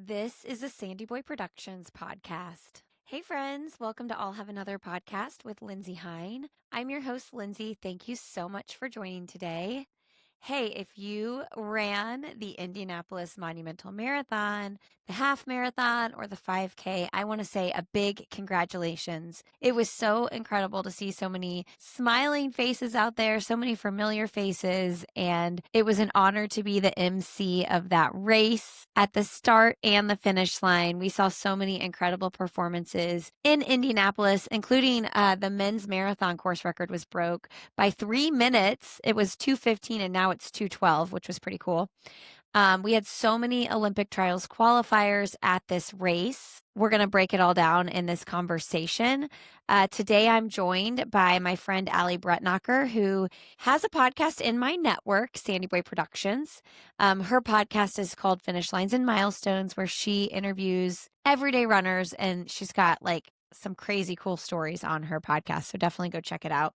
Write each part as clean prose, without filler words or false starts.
This is a Sandy Boy Productions podcast. Hey friends, welcome to All Have Another podcast with Lindsey Hein. I'm your host, Lindsey. Thank you so much for joining today. Hey, if you ran the Indianapolis Monumental Marathon, the half marathon, or the 5K, I want to say a big congratulations. It was so incredible to see so many smiling faces out there, so many familiar faces, and it was an honor to be the MC of that race. At the start and the finish line, we saw so many incredible performances in Indianapolis, including the men's marathon course record was broke by 3 minutes. It was 2:15 and now it's 2:12, which was pretty cool. We had so many Olympic trials qualifiers at this race. We're going to break it all down in this conversation. Today, I'm joined by my friend Allie Brettnacher, who has a podcast in my network, Sandy Boy Productions. Her podcast is called Finish Lines and Milestones, where she interviews everyday runners, and she's got like some crazy cool stories on her podcast. So definitely go check it out.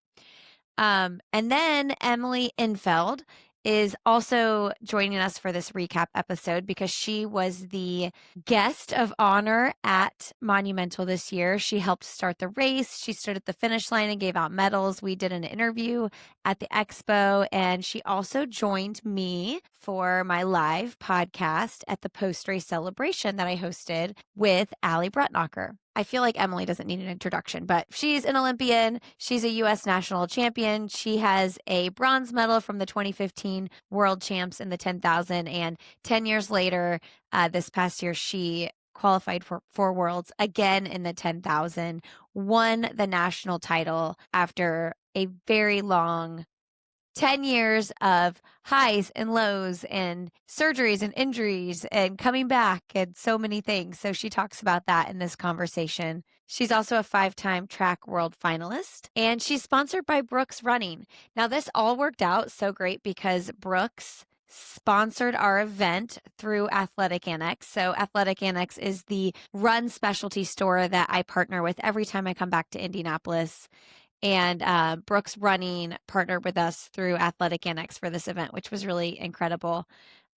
And then Emily Infeld is also joining us for this recap episode because she was the guest of honor at Monumental this year. She helped start the race. She stood at the finish line and gave out medals. We did an interview at the expo, and she also joined me for my live podcast at the post-race celebration that I hosted with Allie Brettnacher. I feel like Emily doesn't need an introduction, but she's an Olympian. She's a U.S. national champion. She has a bronze medal from the 2015 World Champs in the 10,000. And 10 years later, this past year, she qualified for Worlds again in the 10,000, won the national title after a very long 10 years of highs and lows and surgeries and injuries and coming back and so many things. So she talks about that in this conversation. She's also a 5-time track world finalist, and she's sponsored by Brooks Running. Now, this all worked out so great because Brooks sponsored our event through Athletic Annex. So Athletic Annex is the run specialty store that I partner with every time I come back to Indianapolis. And Brooks Running partnered with us through Athletic Annex for this event, which was really incredible.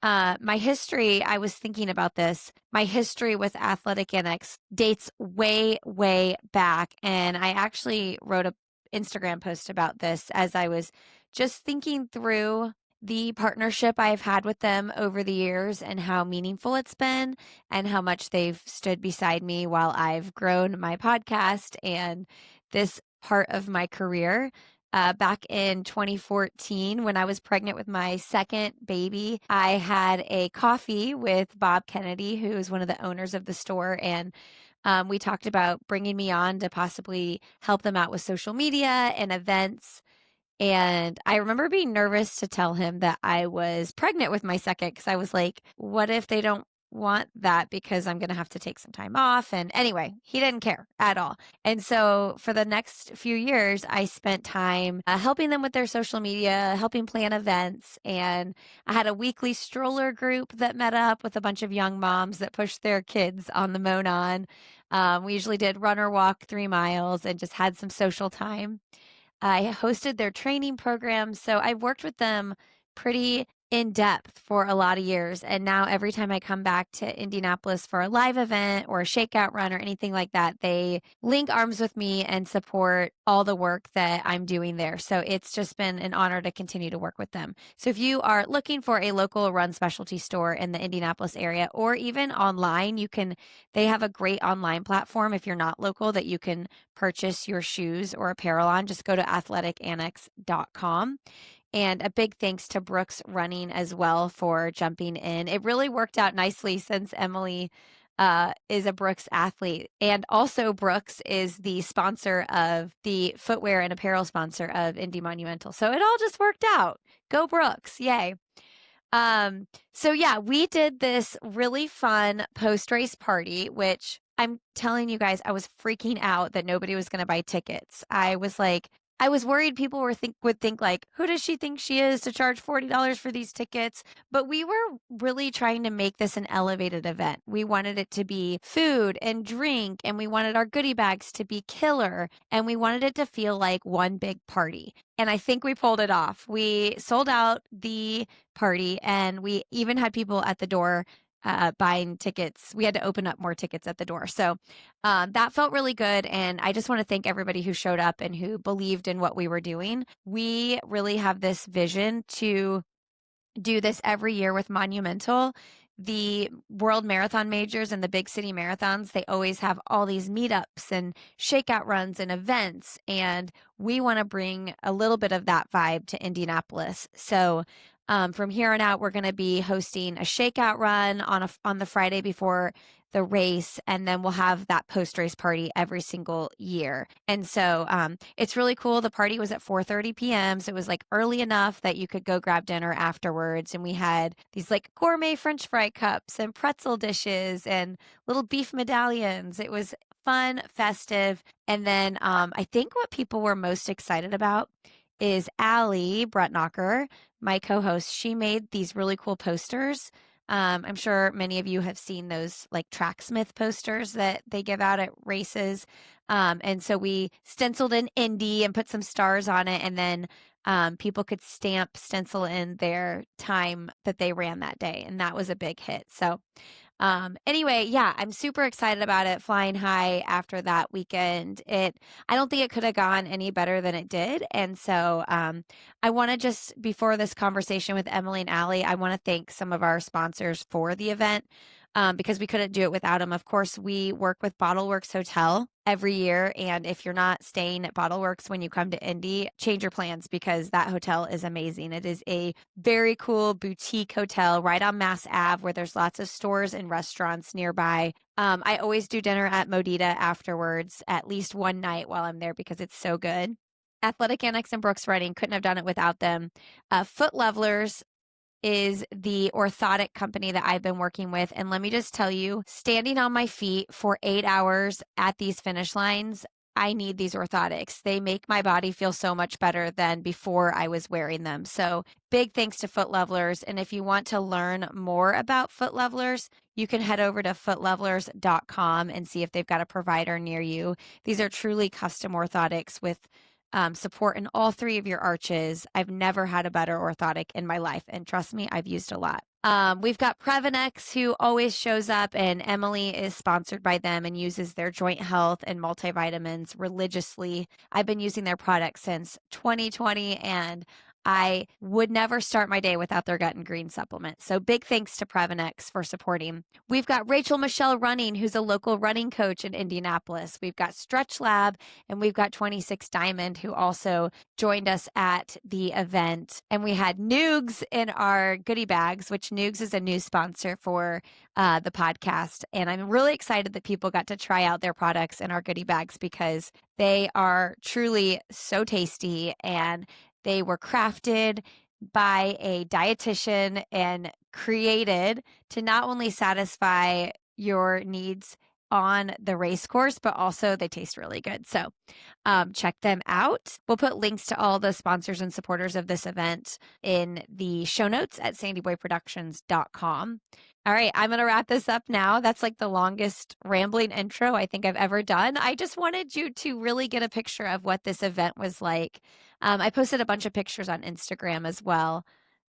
My history, I was thinking about this. My history with Athletic Annex dates way, way back. And I actually wrote an Instagram post about this as I was just thinking through the partnership I've had with them over the years and how meaningful it's been and how much they've stood beside me while I've grown my podcast and this part of my career. Back in 2014, when I was pregnant with my second baby, I had a coffee with Bob Kennedy, who is one of the owners of the store, and we talked about bringing me on to possibly help them out with social media and events. And I remember being nervous to tell him that I was pregnant with my second because I was like, what if they don't want that because I'm going to have to take some time off? And anyway, he didn't care at all. And so for the next few years, I spent time helping them with their social media, helping plan events. And I had a weekly stroller group that met up with a bunch of young moms that pushed their kids on the Monon. We usually did run or walk 3 miles and just had some social time. I hosted their training program. So I've worked with them pretty in depth for a lot of years. And now every time I come back to Indianapolis for a live event or a shakeout run or anything like that, they link arms with me and support all the work that I'm doing there. So it's just been an honor to continue to work with them. So if you are looking for a local run specialty store in the Indianapolis area or even online, they have a great online platform if you're not local that you can purchase your shoes or apparel on. Just go to athleticannex.com. And a big thanks to Brooks Running as well for jumping in. It really worked out nicely since Emily is a Brooks athlete. And also Brooks is the sponsor of the footwear and apparel sponsor of Indy Monumental. So it all just worked out. Go Brooks. Yay. So yeah, we did this really fun post-race party, which I'm telling you guys, I was freaking out that nobody was going to buy tickets. I was worried people would think like, who does she think she is to charge $40 for these tickets? But we were really trying to make this an elevated event. We wanted it to be food and drink, and we wanted our goodie bags to be killer, and we wanted it to feel like one big party. And I think we pulled it off. We sold out the party, and we even had people at the door buying tickets. We had to open up more tickets at the door. So that felt really good. And I just want to thank everybody who showed up and who believed in what we were doing. We really have this vision to do this every year with Monumental. The world marathon majors and the big city marathons, they always have all these meetups and shakeout runs and events. And we want to bring a little bit of that vibe to Indianapolis. So from here on out, we're going to be hosting a shakeout run on the Friday before the race, and then we'll have that post-race party every single year. And so it's really cool. The party was at 4:30 p.m., so it was like early enough that you could go grab dinner afterwards. And we had these like gourmet French fry cups and pretzel dishes and little beef medallions. It was fun, festive. And then I think what people were most excited about is Allie Brettnacher, my co-host. She made these really cool posters. I'm sure many of you have seen those like tracksmith posters that they give out at races. And so we stenciled in Indy and put some stars on it. And then people could stencil in their time that they ran that day. And that was a big hit. So anyway, yeah, I'm super excited about it. Flying high after that weekend. I don't think it could have gone any better than it did. And so I want to just, before this conversation with Emily and Allie, I want to thank some of our sponsors for the event. Because we couldn't do it without them. Of course, we work with Bottleworks Hotel every year. And if you're not staying at Bottleworks when you come to Indy, change your plans because that hotel is amazing. It is a very cool boutique hotel right on Mass Ave where there's lots of stores and restaurants nearby. I always do dinner at Modita afterwards, at least one night while I'm there because it's so good. Athletic Annex and Brooks Running, couldn't have done it without them. Foot Levelers is the orthotic company that I've been working with. And let me just tell you, standing on my feet for 8 hours at these finish lines, I need these orthotics. They make my body feel so much better than before I was wearing them. So big thanks to Foot Levelers. And if you want to learn more about Foot Levelers, you can head over to footlevelers.com and see if they've got a provider near you. These are truly custom orthotics with support in all three of your arches. I've never had a better orthotic in my life. And trust me, I've used a lot. We've got Previnex, who always shows up, and Emily is sponsored by them and uses their joint health and multivitamins religiously. I've been using their products since 2020, and I would never start my day without their gut and green supplement. So big thanks to Previnex for supporting. We've got Rachel Michelle Running, who's a local running coach in Indianapolis. We've got Stretch Lab, and we've got 26 Diamond, who also joined us at the event. And we had Noogs in our goodie bags, which Noogs is a new sponsor for the podcast. And I'm really excited that people got to try out their products in our goodie bags because they are truly so tasty, and they were crafted by a dietitian and created to not only satisfy your needs on the race course, but also they taste really good. So check them out. We'll put links to all the sponsors and supporters of this event in the show notes at sandyboyproductions.com. All right, I'm going to wrap this up now. That's like the longest rambling intro I think I've ever done. I just wanted you to really get a picture of what this event was like. I posted a bunch of pictures on Instagram as well.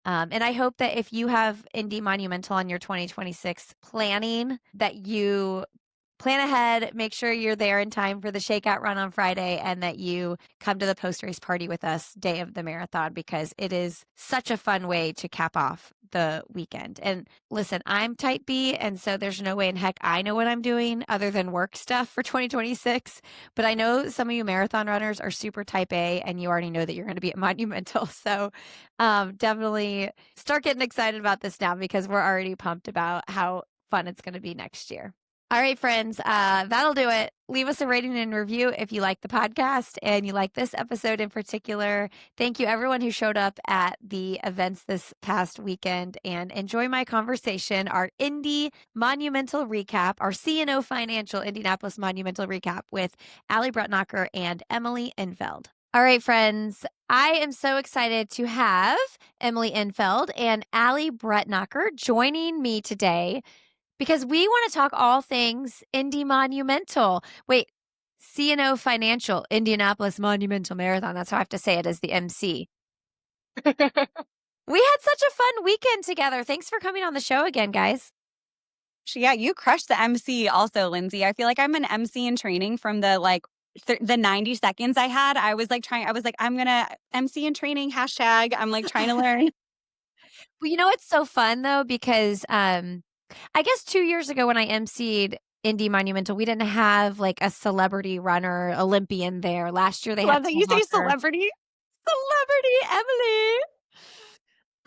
And I hope that if you have Indy Monumental on your 2026 planning, that you plan ahead, make sure you're there in time for the shakeout run on Friday, and that you come to the post-race party with us day of the marathon, because it is such a fun way to cap off the weekend. And listen, I'm type B, and so there's no way in heck I know what I'm doing other than work stuff for 2026. But I know some of you marathon runners are super type A, and you already know that you're going to be at Monumental. So definitely start getting excited about this now, because we're already pumped about how fun it's going to be next year. All right, friends, that'll do it. Leave us a rating and review if you like the podcast and you like this episode in particular. Thank you, everyone who showed up at the events this past weekend, and enjoy my conversation, our Indy Monumental recap, our CNO Financial Indianapolis Monumental recap with Allie Brettnacher and Emily Infeld. All right, friends, I am so excited to have Emily Infeld and Allie Brettnacher joining me today, because we want to talk all things Indy Monumental. Wait, CNO Financial Indianapolis Monumental Marathon. That's how I have to say it as the MC. We had such a fun weekend together. Thanks for coming on the show again, guys. Yeah, you crushed the MC also, Lindsay. I feel like I'm an MC in training from the 90 seconds I had. I was like, I'm going to MC in training, hashtag. I'm like trying to learn. Well, it's so fun though, because I guess 2 years ago when I emceed Indy Monumental, we didn't have like a celebrity runner Olympian there. Last year they had Love that you say Brettnacher. celebrity. Celebrity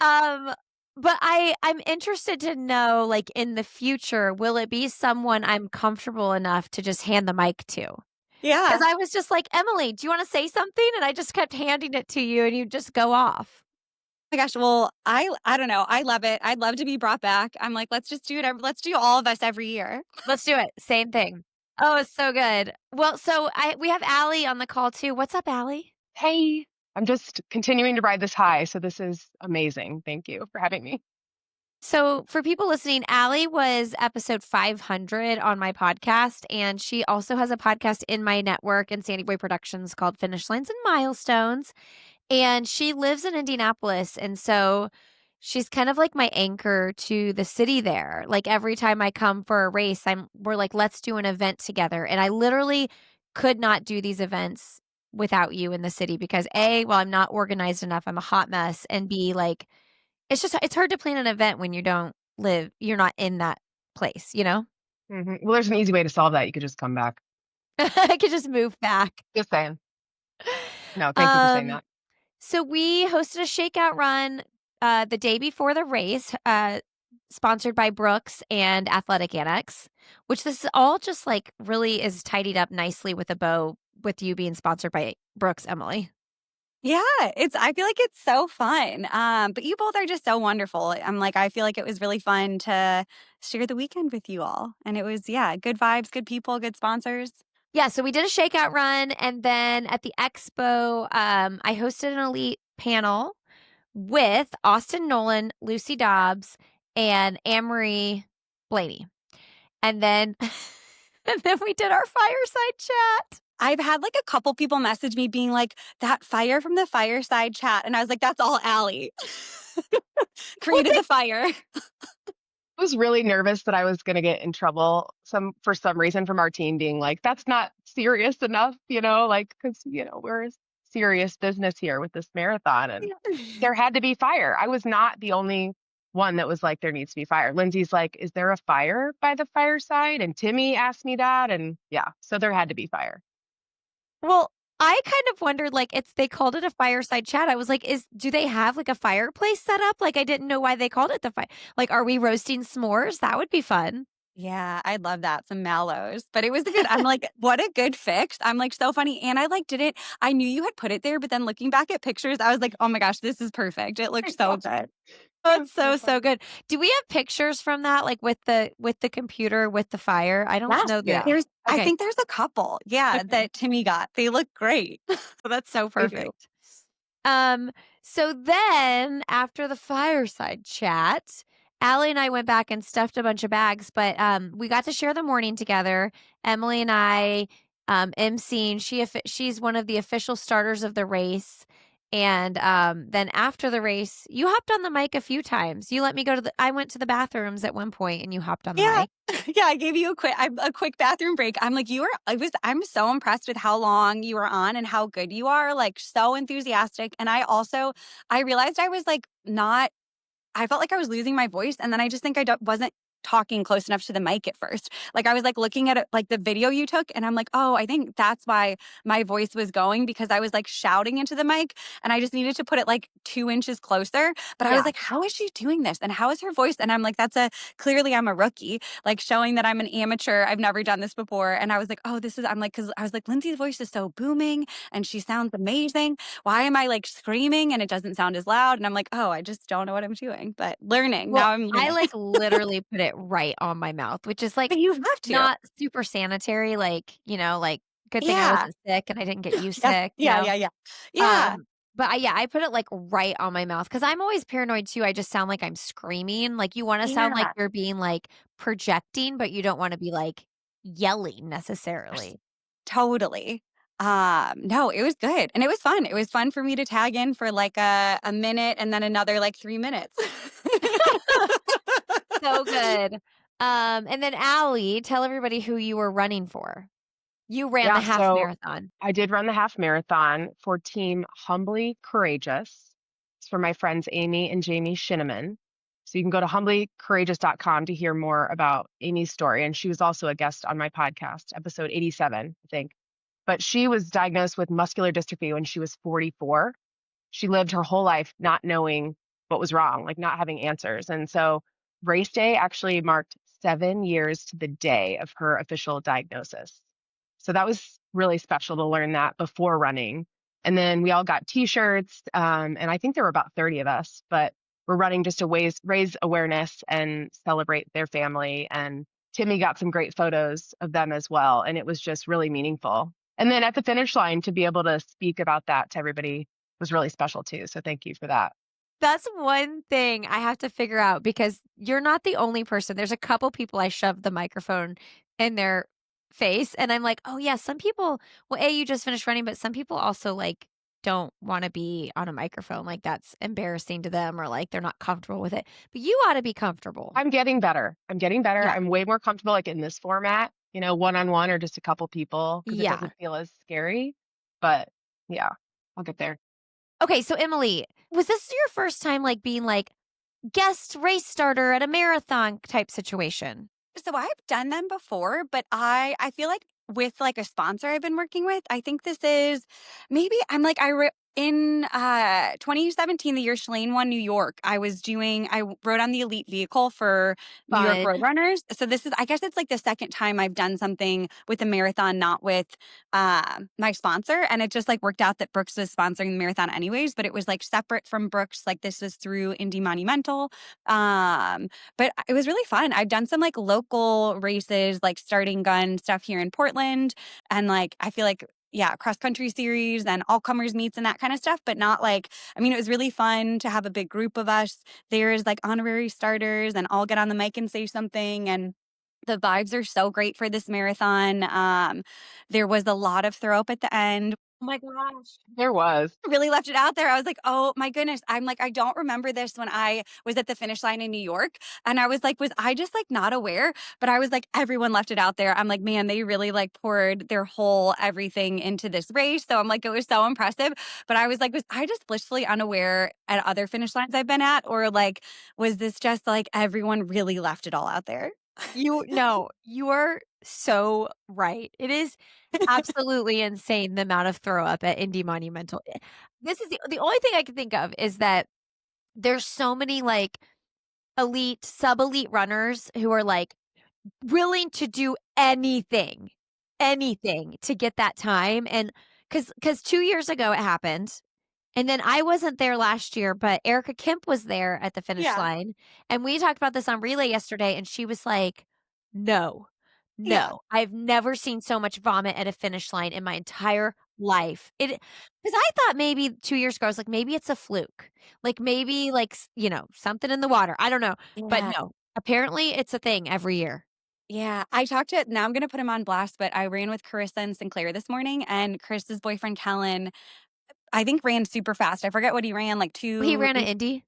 Emily. But I'm interested to know, like, in the future, will it be someone I'm comfortable enough to just hand the mic to? Because Yeah. I was just like, "Emily, do you wanna say something?" And I just kept handing it to you, and you just go off. My gosh, well, I don't know. I love it. I'd love to be brought back. I'm like, let's just do it. Let's do all of us every year. Let's do it. Same thing. Oh, it's so good. Well, so we have Allie on the call too. What's up, Allie? Hey, I'm just continuing to ride this high. So this is amazing. Thank you for having me. So, for people listening, Allie was episode 500 on my podcast, and she also has a podcast in my network in Sandy Boy Productions called Finish Lines and Milestones. And she lives in Indianapolis, and so she's kind of like my anchor to the city there. Like every time I come for a race, we're like, let's do an event together. And I literally could not do these events without you in the city because A, well, I'm not organized enough. I'm a hot mess. And B, like it's hard to plan an event when you're not in that place, you know? Well, there's an easy way to solve that. You could just come back. I could just move back. Just saying. No, thank you for saying Um, that. so we hosted a shakeout run the day before the race, sponsored by Brooks and Athletic Annex, which this is all just like really is tidied up nicely with a bow with you being sponsored by Brooks, Emily. Yeah, I feel like it's so fun. But you both are just so wonderful. I feel like it was really fun to share the weekend with you all. And it was, yeah, good vibes, good people, good sponsors. Yeah, so we did a shakeout run, and then at the expo, I hosted an elite panel with Austin Nolan, Lucy Dobbs, and Anne-Marie Blaney. And then and then we did our fireside chat. I've had like a couple people message me being like, that fire from the fireside chat. And I was like, that's all Allie. Created the fire. I was really nervous that I was going to get in trouble for some reason from our team being like, that's not serious enough, like, because, we're a serious business here with this marathon. And there had to be fire. I was not the only one that was like, there needs to be fire. Lindsay's like, is there a fire by the fireside? And Timmy asked me that. And yeah, so there had to be fire. Well, I kind of wondered, like, they called it a fireside chat. I was like, do they have like a fireplace set up? Like, I didn't know why they called it the fire. Like, are we roasting s'mores? That would be fun. Yeah, I'd love that. Some mallows. But it was good. I'm like, what a good fix. I'm like, so funny. And I knew you had put it there, but then looking back at pictures, I was like, oh my gosh, this is perfect. It looks so good. Oh, it's so good. Do we have pictures from that, like with the computer with the fire? I don't Yes, know that. there's I Okay. think there's a couple, yeah, Okay. that Timmy got. They look great. Well, that's so They do. perfect. So then after the fireside chat, Allie and I went back and stuffed a bunch of bags, but we got to share the morning together. Emily and I emceeing. She's one of the official starters of the race. And then after the race, you hopped on the mic a few times. You let me go I went to the bathrooms at one point and you hopped on the Yeah. mic. Yeah, I gave you a quick bathroom break. I'm like, I'm so impressed with how long you were on and how good you are, like so enthusiastic. And I realized I was like I felt like I was losing my voice. And then I just think wasn't talking close enough to the mic at first. Like I was like looking at it, like the video you took, and I'm like, oh, I think that's why my voice was going, because I was like shouting into the mic and I just needed to put it like 2 inches closer. But I was like, how is she doing this? And how is her voice? And I'm like, clearly I'm a rookie, like showing that I'm an amateur. I've never done this before. And I was like, oh, because I was like, Lindsay's voice is so booming and she sounds amazing. Why am I like screaming and it doesn't sound as loud? And I'm like, oh, I just don't know what I'm doing, but learning. Well, Now I'm learning. I like literally put it right on my mouth, which is like But you have to. not super sanitary. Like, like good thing I wasn't sick and I didn't get you sick. Yeah. Yeah. But I put it like right on my mouth because I'm always paranoid too. I just sound like I'm screaming. Like you want to sound like you're being like projecting, but you don't want to be like yelling necessarily. Totally. No, it was good. And it was fun. It was fun for me to tag in for like a minute and then another like 3 minutes. So good. And then Allie, tell everybody who you were running for. You ran the Yeah, half so marathon. I did run the half marathon for Team Humbly Courageous. It's for my friends Amy and Jamie Shinneman. So you can go to humblycourageous.com to hear more about Amy's story. And she was also a guest on my podcast, episode 87, I think. But she was diagnosed with muscular dystrophy when she was 44. She lived her whole life not knowing what was wrong, like not having answers. And so race day actually marked 7 years to the day of her official diagnosis. So that was really special to learn that before running. And then we all got t-shirts, and I think there were about 30 of us, but we're running just to raise awareness and celebrate their family. And Timmy got some great photos of them as well. And it was just really meaningful. And then at the finish line, to be able to speak about that to everybody was really special too. So thank you for that. That's one thing I have to figure out because you're not the only person. There's a couple people I shoved the microphone in their face, and I'm like, "Oh, yeah, some people well, A, you just finished running, but some people also, like, don't wanna be on a microphone, like, that's embarrassing to them or, like, they're not comfortable with it. But you ought to be comfortable." I'm getting better. I'm getting better. Yeah. I'm way more comfortable like in this format, one-on-one or just a couple people because it Yeah. doesn't feel as scary. But yeah, I'll get there. Okay, so Emily, was this your first time, like, being, like, guest race starter at a marathon type situation? So I've done them before, but I feel like with like a sponsor I've been working with, I think this is maybe I'm like in 2017, the year Shalane won New York. I rode on the elite vehicle for New York Fun. Road Runners. So this is I guess it's like the second time I've done something with a marathon, not with my sponsor, and it just like worked out that Brooks was sponsoring the marathon anyways, but it was like separate from Brooks. Like this was through Indy Monumental. But it was really fun. I've done some like local races, like starting gun stuff here in Portland. And like, I feel like, yeah, cross country series and all comers meets and that kind of stuff, but not like, I mean, it was really fun to have a big group of us. There's like honorary starters and all get on the mic and say something. And the vibes are so great for this marathon. There was a lot of throw up at the end. Oh my gosh. There was. Really left it out there. I was like, oh my goodness. I'm like, I don't remember this when I was at the finish line in New York. And I was like, was I just like not aware? But I was like, everyone left it out there. I'm like, man, they really like poured their whole everything into this race. So I'm like, it was so impressive. But I was like, was I just blissfully unaware at other finish lines I've been at? Or like, was this just like everyone really left it all out there? No, you are so right. It is absolutely insane the amount of throw up at Indy Monumental. This is the only thing I can think of is that there's so many like elite, sub-elite runners who are like willing to do anything to get that time. And because 2 years ago it happened. And then I wasn't there last year, but Erica Kemp was there at the finish Yeah. line. And we talked about this on Relay yesterday, and she was like, no, Yeah. no, I've never seen so much vomit at a finish line in my entire life. Because I thought maybe 2 years ago, I was like, maybe it's a fluke. Like maybe like, something in the water. I don't know. But Yeah. no, apparently it's a thing every year. Yeah, now I'm gonna put him on blast, but I ran with Carissa and Sinclair this morning, and Carissa's boyfriend, Kellen, I think ran super fast. I forget what he ran, like He ran an 2 Indy.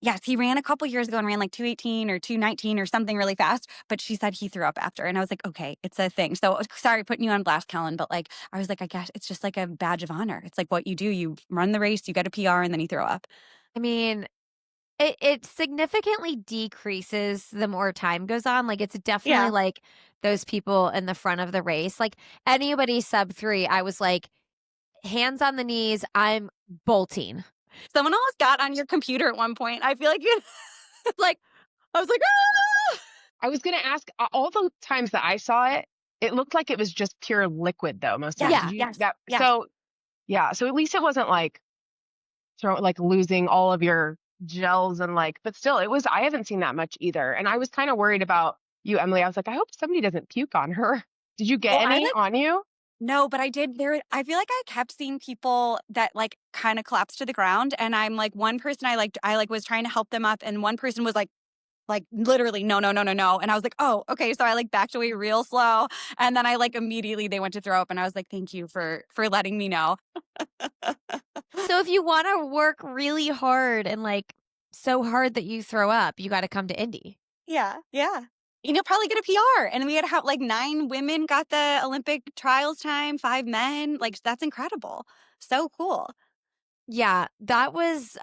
yes, he ran a couple years ago and ran like 2:18 or 2:19 or something really fast, but she said he threw up after, and I was like, "Okay, it's a thing." So, sorry putting you on blast, Kellen, but, like, I was like, "I guess it's just like a badge of honor." It's like what you do, you run the race, you get a PR, and then you throw up. I mean, it significantly decreases the more time goes on, like, it's definitely, Yeah. like, those people in the front of the race, like, anybody sub 3, I was like, "Hands on the knees, I'm bolting." Someone almost got on your computer at one point. I feel like you Like, I was like, "Ah!" I was going to ask all the times that I saw it, it looked like it was just pure liquid though, most of it. Yes, Yeah. Did you yes, that yes. so yeah, so at least it wasn't like losing all of your gels and like, but still I haven't seen that much either. And I was kind of worried about you, Emily. I was like, I hope somebody doesn't puke on her. Did you get Well, I any like on you? no, but I feel like I kept seeing people that, like, kinda collapsed to the ground, and I'm like, one person I was trying to help them up, and one person was like, literally, "No, no, no, no, no," and I was like, "Oh, okay," so I, like, backed away real slow, and then I, like, immediately they went to throw up, and I was like, "Thank you for letting me know." So if you wanna work really hard and, like, so hard that you throw up, you gotta come to Indy. Yeah, yeah. And you'll probably get a PR. And we had like 9 women got the Olympic trials time, 5 men. Like, that's incredible. So cool. Yeah, that was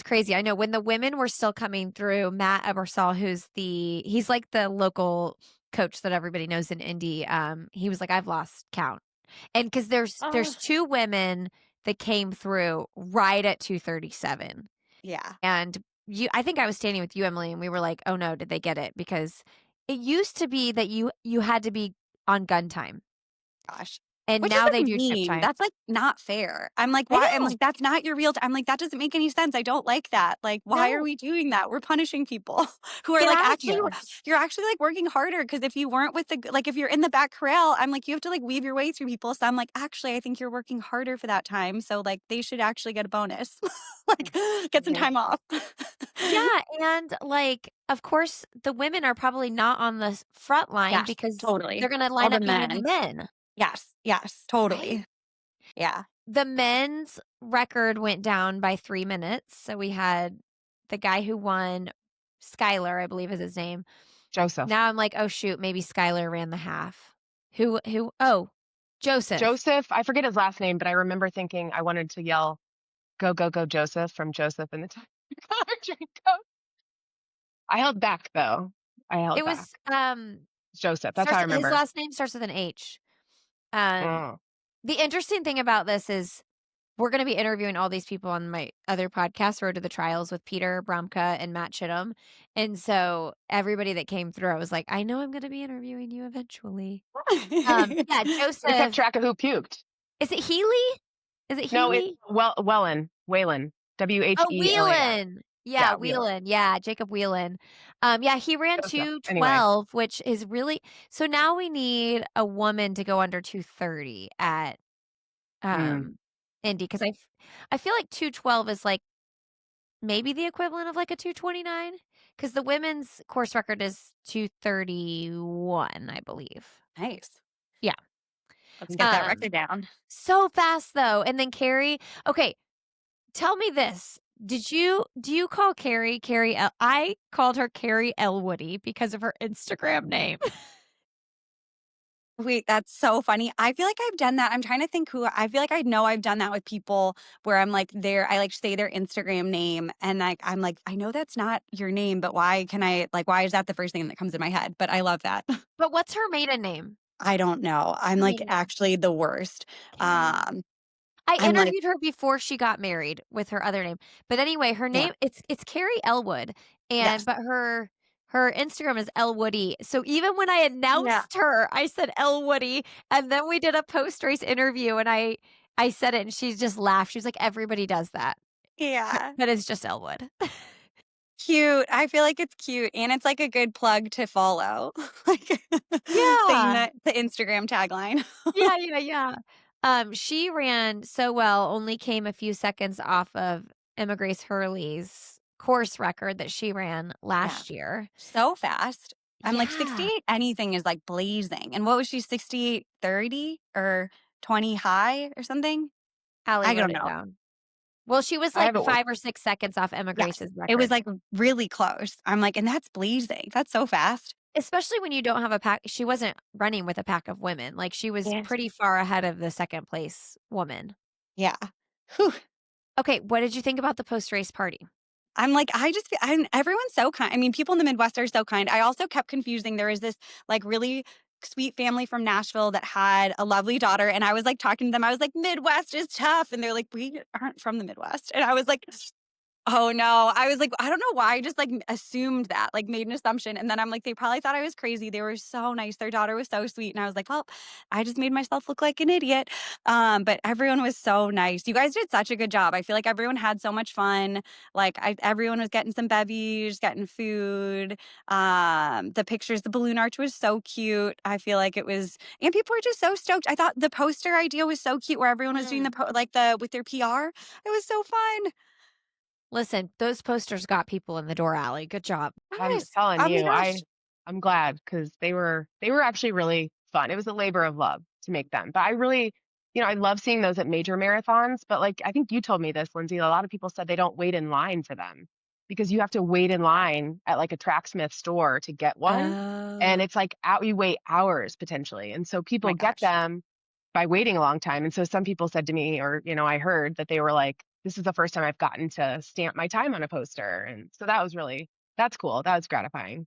crazy. I know when the women were still coming through, Matt Ebersol, he's like the local coach that everybody knows in Indy. He was like, I've lost count. And because there's 2 women that came through right at 2:37. Yeah. And I think I was standing with you, Emily, and we were like, oh no, did they get it? Because it used to be that you had to be on gun time. Gosh. And Which is now like they do chip mean. time. That's like not fair. I'm like, I why? I'm know. like, that's not your real. I'm like, that doesn't make any sense. I don't like that. Like, why are No. we doing that? We're punishing people who are Get like out of actually, here. you're actually like working harder because if you weren't with like if you're in the back corral, I'm like, you have to like weave your way through people. So I'm like, actually, I think you're working harder for that time. So like, they should actually get a bonus, like get some Mhm. time off. Yeah, and like, of course, the women are probably not on the front line Yes, because they're totally. going to All line the up behind the men. men, Yes, right? totally. Yeah. The men's record went down by 3 minutes. So we had the guy who won, Skylar, I believe is his name. Joseph. Now I'm like, oh shoot, maybe Skylar ran the half. Oh, Joseph. Joseph, I forget his last name, but I remember thinking I wanted to yell, go, go, go, Joseph from Joseph in the Color Dreamcoat. I held back though. I held It back. was Joseph. That's how I his remember. last name starts with an H. Um Mm. the interesting thing about this is we're going to be interviewing all these people on my other podcast, Road to the Trials, with Peter Bromka and Matt Chittum. And so everybody that came through, I was like, I know I'm going to be interviewing you eventually. Yeah, I kept Joseph. track of who puked. Is it Healy? Is it No, it's Healy? Whelan. Oh, Whelan. Whelan. Yeah, Yeah, Whelan. Whelan. Yeah, Jacob Whelan. Yeah, he ran Joseph. Anyway. 2:12, which is really so now we need a woman to go under 2:30 at Mm. Indy because I feel like 2:12 is like maybe the equivalent of like a 2:29 because the women's course record is 2:31, I believe. Nice. Yeah. Let's get that Um, record down. so fast though. And then Carrie, okay, tell me this. Do you call Carrie I called her Carrie Elwoody because of her Instagram name. Wait, that's so funny. I feel like I've done that. I'm trying to think who I feel like I know I've done that with people where I'm like I like say their Instagram name and like I'm like, I know that's not your name, but why is that the first thing that comes in my head? But I love that. But what's her maiden name? I don't know. I'm Her like maiden name. actually the worst. Carrie. Um I I'm like, interviewed her before she got married with her other name. But anyway, her yeah, name it's Carrie Elwood yes. but her Instagram is Elwoody. So even when I Yeah. announced her, I said Elwoody and then we did a post race interview and I said it and she just laughed. She was like everybody does that. Yeah. But it's just Elwood. Cute. I feel like it's cute and it's like a good plug to follow. Like saying Yeah. that the Instagram tagline. Yeah. She ran so well, only came a few seconds off of Emma Grace Hurley's course record that she ran Yeah. last year. So fast. I'm like Yeah. 68 anything is like blazing. And what was she 68 30 or 20 high or something? Allie I wrote don't it know. down. Well, she was I like haven't. 5 or 6 seconds off Emma Yes. Grace's It was record. like really close. I'm like, and that's blazing. That's so fast. Especially when you don't have a pack. She wasn't running with a pack of women. Like she was Yes. pretty far ahead of the second place woman. Yeah. Whew. Okay, what did you think about the post-race party? I'm like, everyone's so kind. I mean, people in the Midwest are so kind. I also kept confusing. There was this like really sweet family from Nashville that had a lovely daughter. And I was like talking to them. I was like, Midwest is tough. And they're like, we aren't from the Midwest. And I was like, oh no. I was like, I don't know why. I just like assumed that, like made an assumption. And then I'm like, they probably thought I was crazy. They were so nice. Their daughter was so sweet. And I was like, well, I just made myself look like an idiot. But everyone was so nice. You guys did such a good job. I feel like everyone had so much fun. Like everyone was getting some bevies, getting food. The pictures, the balloon arch was so cute. I feel like it was, and people were just so stoked. I thought the poster idea was so cute where everyone was doing with their PR. It was so fun. Listen, those posters got people in the door, Allie. Good job. I'm Yes. telling Oh my you, gosh. I'm glad because they were actually really fun. It was a labor of love to make them, but I really, I love seeing those at major marathons. But like I think you told me this, Lindsay. A lot of people said they don't wait in line for them. because you have to wait in line at like a Tracksmith store to get one. And Oh, it's like you wait hours potentially. And so people my get gosh. them by waiting a long time. And so some people said to me, or, I heard that they were like, this is the first time I've gotten to stamp my time on a poster. And so that's cool. That was gratifying.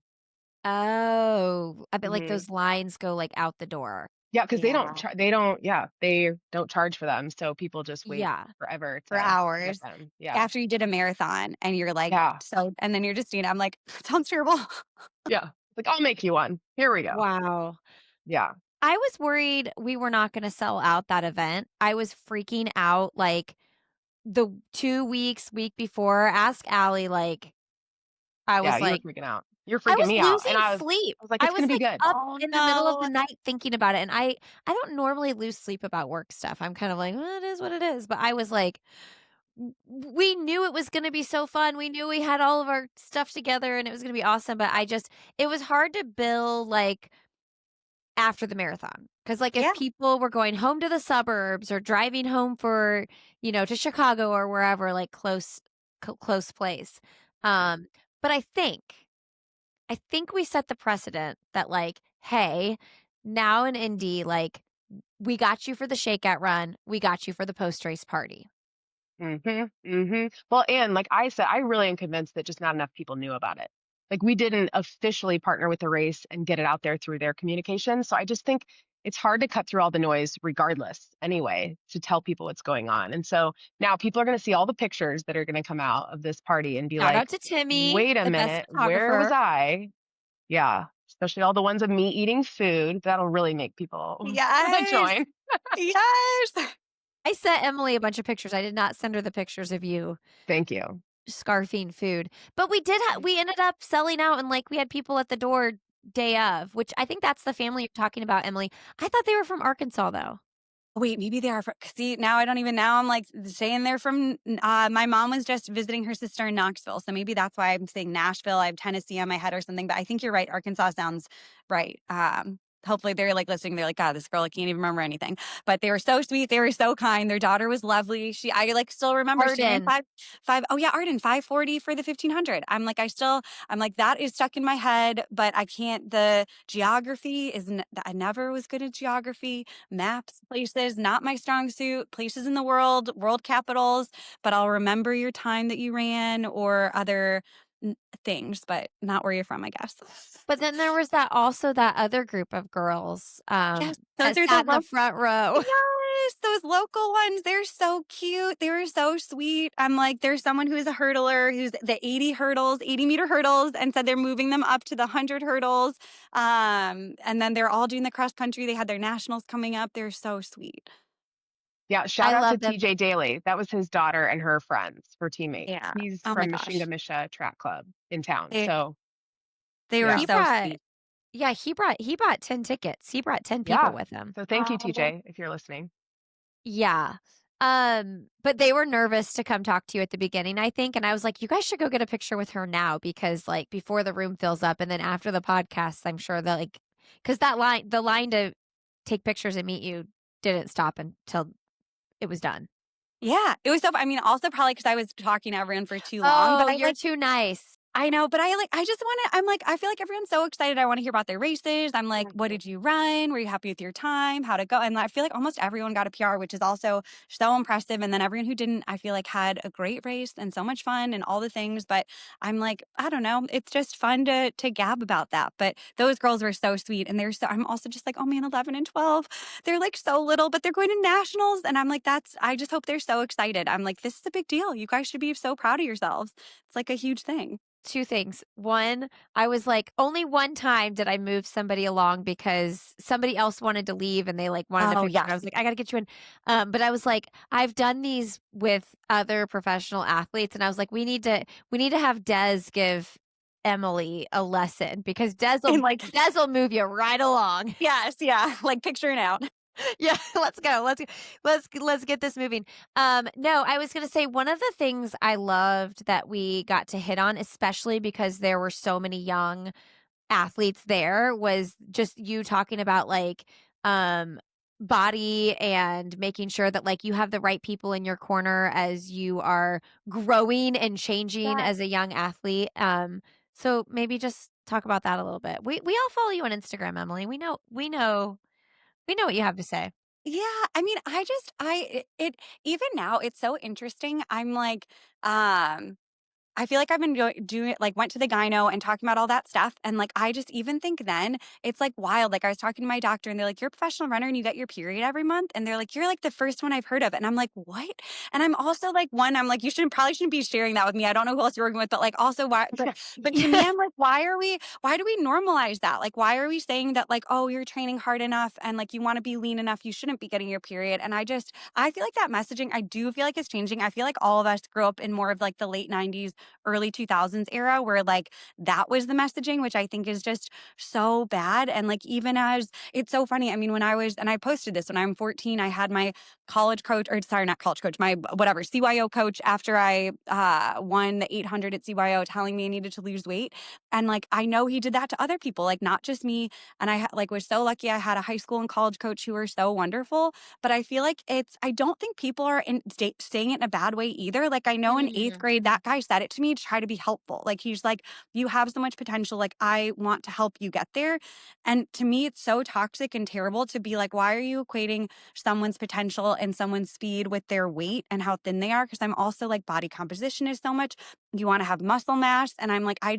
Oh, I bet like Hmm. those lines go like out the door. Yeah, because Yeah. they don't charge for them. So people just wait Yeah. forever For to get hours them. Yeah. after you did a marathon and you're like, Yeah. so, and then you're just, I'm like, sounds terrible. Yeah. Like, I'll make you one. Here we go. Wow. Yeah. I was worried we were not going to sell out that event. I was freaking out like the 2 weeks, week before. Ask Allie, like, I Yeah. was You were like, freaking out. You're I freaking was me out. And losing sleep. I was like, I it's was going to be like good. up Oh in the middle of the no. night thinking about it. And I don't normally lose sleep about work stuff. I'm kind of like, well, it is what it is. But I was like, we knew it was going to be so fun. We knew we had all of our stuff together and it was going to be awesome. But it was hard to bill like after the marathon. Because like if Yeah. people were going home to the suburbs or driving home for, to Chicago or wherever, like close place. Um, but I think we set the precedent that like, hey, now in Indy, like we got you for the shakeout run, we got you for the post race party. Well, and like I said, I really am convinced that just not enough people knew about it. Like we didn't officially partner with the race and get it out there through their communication. So I just think it's hard to cut through all the noise regardless anyway to tell people what's going on. And so now people are going to see all the pictures that are going to come out of this party and be Shout out like, to Timmy, wait a the best minute, where was photographer. I? Yeah. Especially all the ones of me eating food. That'll really make people want to Yes. join. Yes. I sent Emily a bunch of pictures. I did not send her the pictures of you Thank you. scarfing food. But we ended up selling out and like we had people at the door day of, which I think that's the family you're talking about, Emily. I thought they were from Arkansas though. Wait, maybe they are from, see, now I don't even, now I'm like saying they're from, my mom was just visiting her sister in Knoxville. So maybe that's why I'm saying Nashville. I have Tennessee on my head or something, but I think you're right. Arkansas sounds right. Hopefully they're like listening. They're like, God, this girl, I can't even remember anything, but they were so sweet. They were so kind. Their daughter was lovely. I like still remember she ran Arden. oh yeah, Arden 5:40 for the 1500. I'm like, that is stuck in my head, but I can't, the geography I never was good at geography. Maps, places, not my strong suit, places in the world capitals, but I'll remember your time that you ran or other things, but not where you're from, I guess. But then there was that other group of girls Yes, that those are the sat in the front row. yes, those local ones. They're so cute. They were so sweet. I'm like, there's someone who's a hurdler who's the 80-meter hurdles, and said they're moving them up to the 100 hurdles. And then they're all doing the cross country. They had their nationals coming up. They're so sweet. Yeah, shout I out to love them. TJ Daly. That was his daughter and her friends, her teammates. Yeah. He's Oh my from gosh. Mishinga Track Club in town. They So they were yeah, He so brought sweet. Yeah, he bought 10 tickets. He brought 10 people yeah. with him. So thank you, Oh. TJ, if you're listening. Yeah. But they were nervous to come talk to you at the beginning, I think. And I was like, you guys should go get a picture with her now because like before the room fills up and then after the podcast, I'm sure that like because the line to take pictures and meet you didn't stop until it was done. Yeah, it was so. I mean, also probably because I was talking to everyone for too long. But Oh, you're too nice. I know, but I just want to, I'm like, I feel like everyone's so excited. I want to hear about their races. I'm like, what did you run? Were you happy with your time? How'd it go? And I feel like almost everyone got a PR, which is also so impressive. And then everyone who didn't, I feel like had a great race and so much fun and all the things. But I'm like, I don't know. It's just fun to gab about that. But those girls were so sweet. And I'm also just like, oh man, 11 and 12. They're like so little, but they're going to nationals. And I'm like, I just hope they're so excited. I'm like, this is a big deal. You guys should be so proud of yourselves. It's like a huge thing. Two things. One, I was like, only one time did I move somebody along because somebody else wanted to leave and they like wanted a Oh, picture. And I yes. was like, I got to get you in. But I was like, I've done these with other professional athletes, and I was like, we need to have Des give Emily a lesson because Des And like, will move you right along. yes, yeah, like picturing out. Yeah, let's go. Let's get this moving. No, I was going to say one of the things I loved that we got to hit on, especially because there were so many young athletes there, was just you talking about like body and making sure that like you have the right people in your corner as you are growing and changing Yeah. as a young athlete. So maybe just talk about that a little bit. We all follow you on Instagram, Emily. We know what you have to say. Yeah, I mean, it even now, it's so interesting. I'm like, I feel like I've been doing it, like, went to the gyno and talking about all that stuff. And like, I just even think then it's like wild. Like, I was talking to my doctor and they're like, "You're a professional runner and you get your period every month." And they're like, "You're like the first one I've heard of." And I'm like, "What?" And I'm also like, I'm like, you probably shouldn't be sharing that with me. I don't know who else you're working with, but like, also, why? But to me, I'm like, why do we normalize that? Like, why are we saying that, like, oh, you're training hard enough and like you want to be lean enough, you shouldn't be getting your period? And I feel like that messaging, I do feel like it's changing. I feel like all of us grew up in more of like the late 90s, early 2000s era where like that was the messaging, which I think is just so bad. And like, even as it's so funny, I mean, when I was, and I posted this when I'm 14, I had my college coach, or sorry, not college coach, my whatever, CYO coach after I won the 800 at CYO telling me I needed to lose weight. And like, I know he did that to other people, like not just me. And like was so lucky I had a high school and college coach who were so wonderful. But I feel like I don't think people are saying it in a bad way either. Like, I know in eighth Mm. grade, that guy said it to me to try to be helpful. Like, he's like, "You have so much potential. Like, I want to help you get there." And to me, it's so toxic and terrible to be like, why are you equating someone's potential and someone's speed with their weight and how thin they are? Because I'm also like, body composition is so much. You want to have muscle mass. And I'm like, I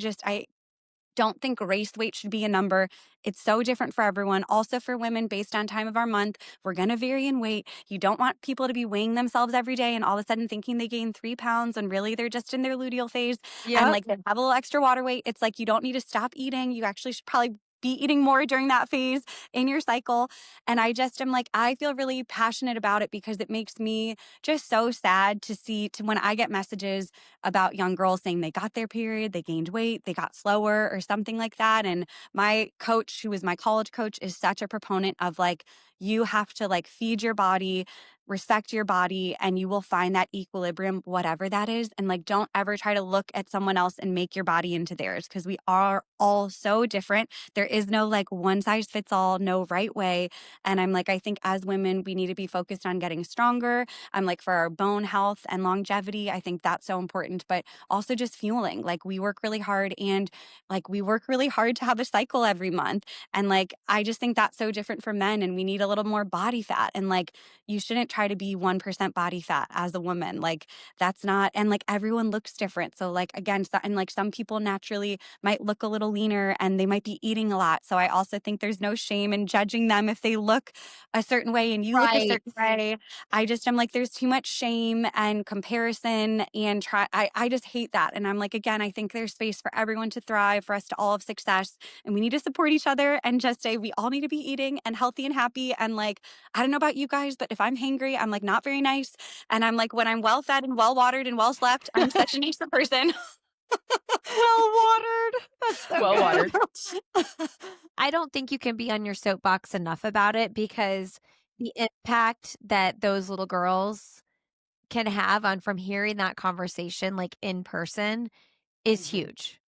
don't think race weight should be a number. It's so different for everyone. Also for women, based on time of our month, we're going to vary in weight. You don't want people to be weighing themselves every day and all of a sudden thinking they gain 3 pounds when really they're just in their luteal phase and Yep. like they have a little extra water weight. It's like, you don't need to stop eating. You actually should probably be eating more during that phase in your cycle. And I just am like, I feel really passionate about it because it makes me just so sad to see when I get messages about young girls saying they got their period, they gained weight, they got slower or something like that. And my coach, who was my college coach, is such a proponent of like, you have to like feed your body, respect your body, and you will find that equilibrium, whatever that is. And like, don't ever try to look at someone else and make your body into theirs because we are all so different. There is no like one size fits all, no right way. And I'm like, I think as women, we need to be focused on getting stronger. I'm like, for our bone health and longevity, I think that's so important, but also just fueling. Like, we work really hard and like, we work really hard to have a cycle every month. And like, I just think that's so different for men and we need a little more body fat. And like, you shouldn't try to be 1% body fat as a woman. Like, that's not, and like, everyone looks different. So like, again, and like some people naturally might look a little leaner and they might be eating a lot. So I also think there's no shame in judging them if they look a certain way and you look a Right. certain way. I just am like, there's too much shame and comparison and I just hate that. And I'm like, again, I think there's space for everyone to thrive, for us to all have success. And we need to support each other and just say we all need to be eating and healthy and happy. And like, I don't know about you guys, but if I'm hangry, I'm like not very nice. And I'm like, when I'm well fed and well watered and well slept, I'm such a nice person. Well watered. That's so Well good. watered. I don't think you can be on your soapbox enough about it because the impact that those little girls can have on from hearing that conversation like in person is Mhm. huge.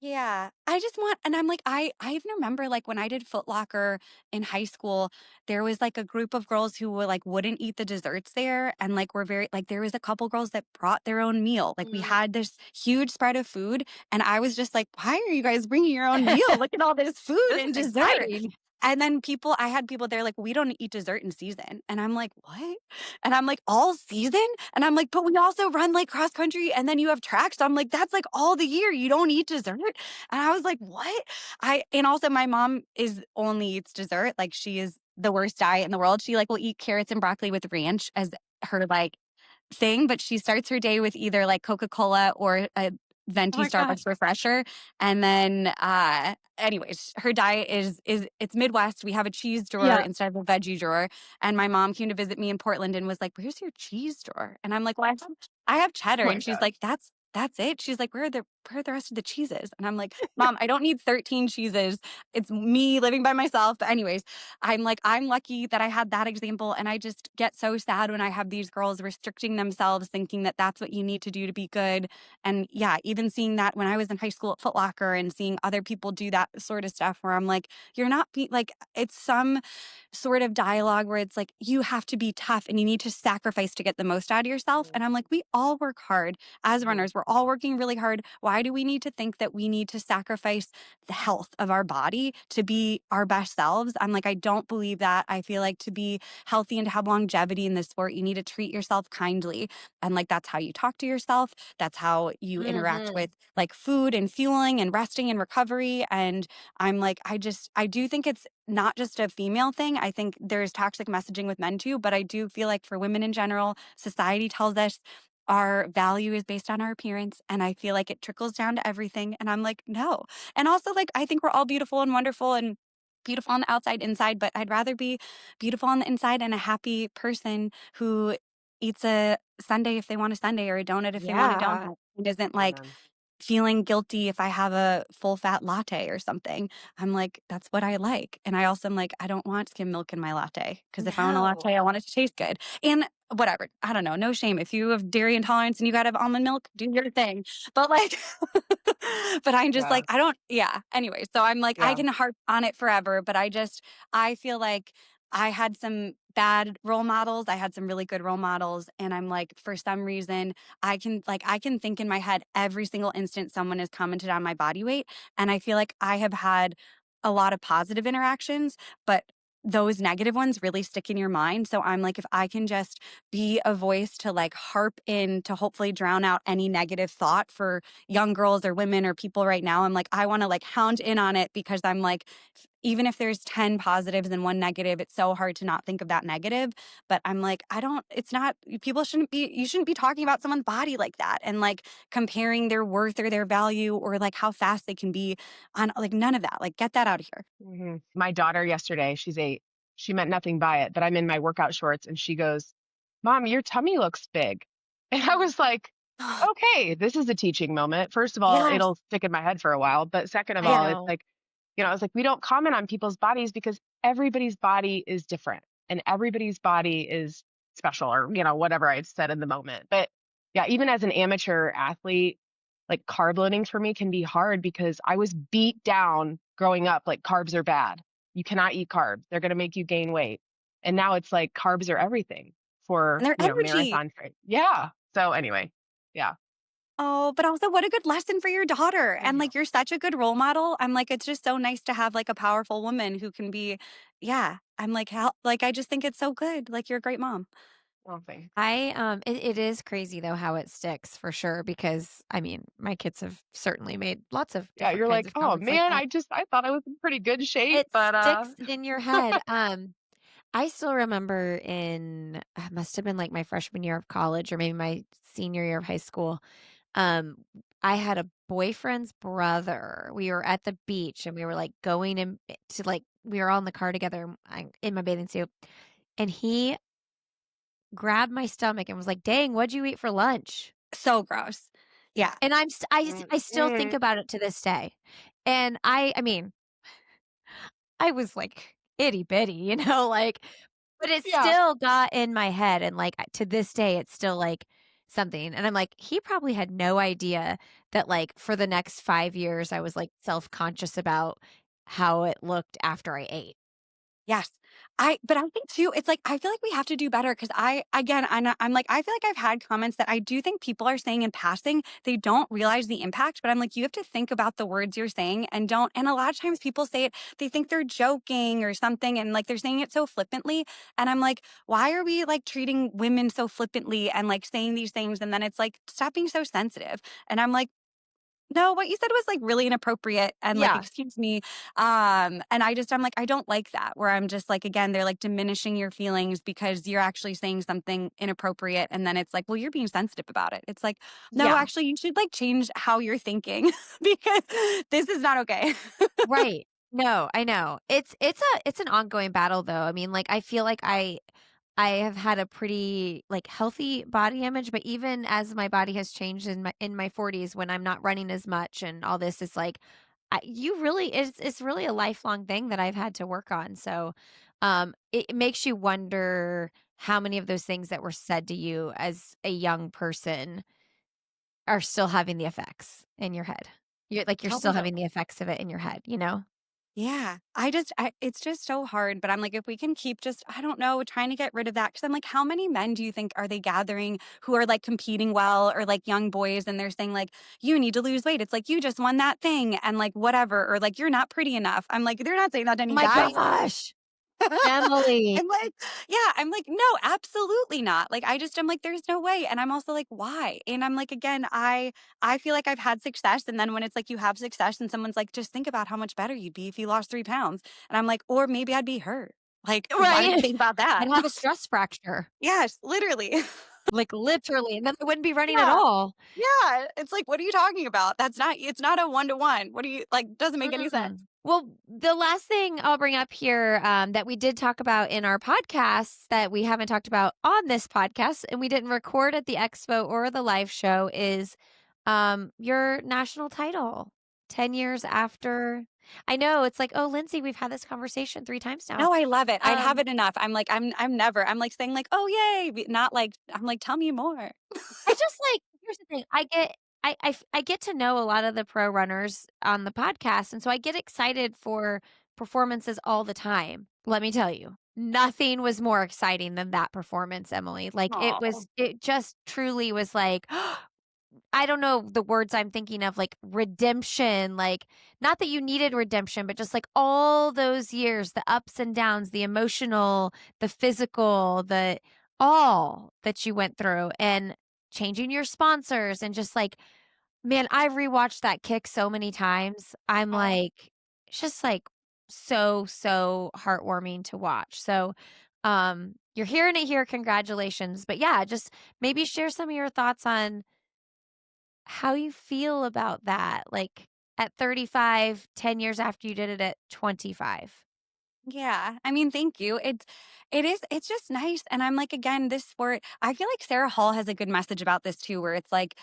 Yeah, I just want, and I'm like, I even remember like when I did Foot Locker in high school, there was like a group of girls who were like wouldn't eat the desserts there, and like were very like there was a couple girls that brought their own meal. Like we Mm. had this huge spread of food, and I was just like, why are you guys bringing your own meal? Look at all this food This and is dessert. exciting. And then I had people there like, we don't eat dessert in season. And I'm like, what? And I'm like, all season? And I'm like, but we also run like cross country and then you have tracks. So I'm like, that's like all the year. You don't eat dessert. And I was like, what? And also my mom only eats dessert. Like, she is the worst diet in the world. She like will eat carrots and broccoli with ranch as her like thing, but she starts her day with either like Coca-Cola or a Oh venti my god. Starbucks refresher. And then anyways, her diet is it's Midwest. We have a cheese drawer Yeah. instead of a veggie drawer. And my mom came to visit me in Portland and was like, "Where's your cheese drawer?" And I'm like, "Well, I have cheddar." Oh my And she's God. like, That's it." She's like, "Where are the where are the rest of the cheeses? And I'm like, Mom, I don't need 13 cheeses. It's me living by myself. But anyways, I'm like, I'm lucky that I had that example. And I just get so sad when I have these girls restricting themselves, thinking that that's what you need to do to be good. And yeah, even seeing that when I was in high school at Foot Locker and seeing other people do that sort of stuff where I'm like, you're not like, it's some sort of dialogue where it's like, you have to be tough and you need to sacrifice to get the most out of yourself. And I'm like, we all work hard as Mm-hmm. runners. We're all working really hard. Why do we need to think that we need to sacrifice the health of our body to be our best selves? I'm like, I don't believe that. I feel like to be healthy and to have longevity in this sport, you need to treat yourself kindly. And like, that's how you talk to yourself. That's how you interact Mm-hmm. with like food and fueling and resting and recovery. And I'm like, I do think it's not just a female thing. I think there's toxic messaging with men too, but I do feel like for women in general, society tells us our value is based on our appearance. And I feel like it trickles down to everything. And I'm like, no. And also, like, I think we're all beautiful and wonderful and beautiful on the outside, inside, but I'd rather be beautiful on the inside and a happy person who eats a sundae if they want a sundae or a donut if they want a Yeah. donut. It isn't like Amen. feeling guilty if I have a full fat latte or something. I'm like, that's what I like. And I also am like, I don't want skim milk in my latte because if I want a No. latte, I want it to taste good. And whatever, I don't know, no shame. If you have dairy intolerance and you got to have almond milk, do your thing. But like, but I'm just Yeah. like, I don't, yeah. Anyway, so I'm like, I Yeah. can harp on it forever, but I feel like I had some bad role models. I had some really good role models. And I'm like, for some reason, I can think in my head every single instant someone has commented on my body weight. And I feel like I have had a lot of positive interactions, but those negative ones really stick in your mind. So I'm like, if I can just be a voice to like harp in to hopefully drown out any negative thought for young girls or women or people right now, I'm like, I want to like hound in on it because I'm like, even if there's 10 positives and one negative, it's so hard to not think of that negative. But I'm like, it's not, you shouldn't be talking about someone's body like that and like comparing their worth or their value or like how fast they can be on like none of that. Like, get that out of here. My daughter yesterday, she's 8. She meant nothing by it, but I'm in my workout shorts and she goes, Mom, your tummy looks big. And I was like, okay, this is a teaching moment. First of all, Yes. it'll stick in my head for a while. But second of I all, it's know. like, I was like, we don't comment on people's bodies because everybody's body is different and everybody's body is special or, whatever I said in the moment. But yeah, even as an amateur athlete, like carb loading for me can be hard because I was beat down growing up. Like carbs are bad. You cannot eat carbs. They're going to make you gain weight. And now it's like carbs are everything And for, their energy. marathon training. Yeah. So anyway, yeah. Oh, but also what a good lesson for your daughter. I And know. like, you're such a good role model. I'm like, it's just so nice to have like a powerful woman who can be, yeah. I'm like, how, like, I just think it's so good. Like, you're a great mom. Well, thanks. It is crazy though how it sticks for sure because I mean my kids have certainly made lots of Yeah. different You're kinds like, of oh comments like man, that. I thought I was in pretty good shape, It but sticks in your head. I still remember must have been like my freshman year of college or maybe my senior year of high school. Um, I had a boyfriend's brother. We were at the beach and we were like going to like we were all in the car together in my bathing suit, and he grabbed my stomach and was like, "Dang, what'd you eat for lunch?" So gross. Yeah. And I still think mm, about it to this day. And I mean, I was like itty bitty, like, but it yeah. still got in my head. And like to this day, it's still like something. And I'm like, he probably had no idea that like for the next 5 years, I was like self conscious about how it looked after I ate. Yes. But I think too, it's like, I feel like we have to do better because I'm like, I feel like I've had comments that I do think people are saying in passing, they don't realize the impact, but I'm like, you have to think about the words you're saying and a lot of times people say it, they think they're joking or something and like they're saying it so flippantly. And I'm like, why are we like treating women so flippantly and like saying these things? And then it's like, stop being so sensitive. And I'm like, no, what you said was, like, really inappropriate and, like, Yeah. excuse me, and I'm like, I don't like that, where I'm just like, again, they're, like, diminishing your feelings because you're actually saying something inappropriate, and then it's like, "Well, you're being sensitive about it." It's like, "No, Yeah. actually, you should, like, change how you're thinking because this is not okay." Right. No, I know. It's an ongoing battle though. I mean, like I feel like I have had a pretty like healthy body image, but even as my body has changed in my 40s when I'm not running as much and all this is like you really it's really a lifelong thing that I've had to work on. So it makes you wonder how many of those things that were said to you as a young person are still having the effects in your head. You're still having the Totally. effects of it in your head, you know? Yeah. It's just so hard. But I'm like, if we can keep just, I don't know, trying to get rid of that. Cause I'm like, how many men do you think are they gathering who are like competing well or like young boys and they're saying like, you need to lose weight. It's like, you just won that thing and like whatever. Or like, you're not pretty enough. I'm like, they're not saying that to Oh any my guys. gosh. Emily. I'm like, yeah, I'm like, no, absolutely not. Like, I'm like, there's no way. And I'm also like, why? And I'm like, again, I feel like I've had success. And then when it's like you have success and someone's like, just think about how much better you'd be if you lost 3 pounds. And I'm like, or maybe I'd be hurt. Like, why don't you Right. think about that? I'd have a stress fracture. Yes, literally. Like, literally, and then I wouldn't be running at Yeah. all. Yeah. It's like, what are you talking about? It's not a 1-to-1. What do you like? Doesn't make any sense. Mm-mm. Well, the last thing I'll bring up here, that we did talk about in our podcasts that we haven't talked about on this podcast, and we didn't record at the expo or the live show is, your national title 10 years after. I know, it's like, "Oh, Lindsay, we've had this conversation 3 times now." No, I love it. I'd have Um it enough. I'm like, I'm never, I'm like saying like, oh, yay. Not like, I'm like, tell me more. I just like here's the thing, I get to know a lot of the pro runners on the podcast, and so I get excited for performances all the time. Let me tell you, nothing was more exciting than that performance, Emily. Like, Oh. it just truly was like, I don't know the words I'm thinking of, like redemption, like not that you needed redemption, but just like all those years, the ups and downs, the emotional, the physical, the all that you went through and changing your sponsors and just like, man, I rewatched that kick so many times. I'm Oh. like, it's just like so heartwarming to watch. So, you're hearing it here. Congratulations. But yeah, just maybe share some of your thoughts on how you feel about that, like, at 35, 10 years after you did it at 25. Yeah. I mean, thank you. It's just nice. And I'm like, again, this sport, I feel like Sarah Hall has a good message about this too, where it's like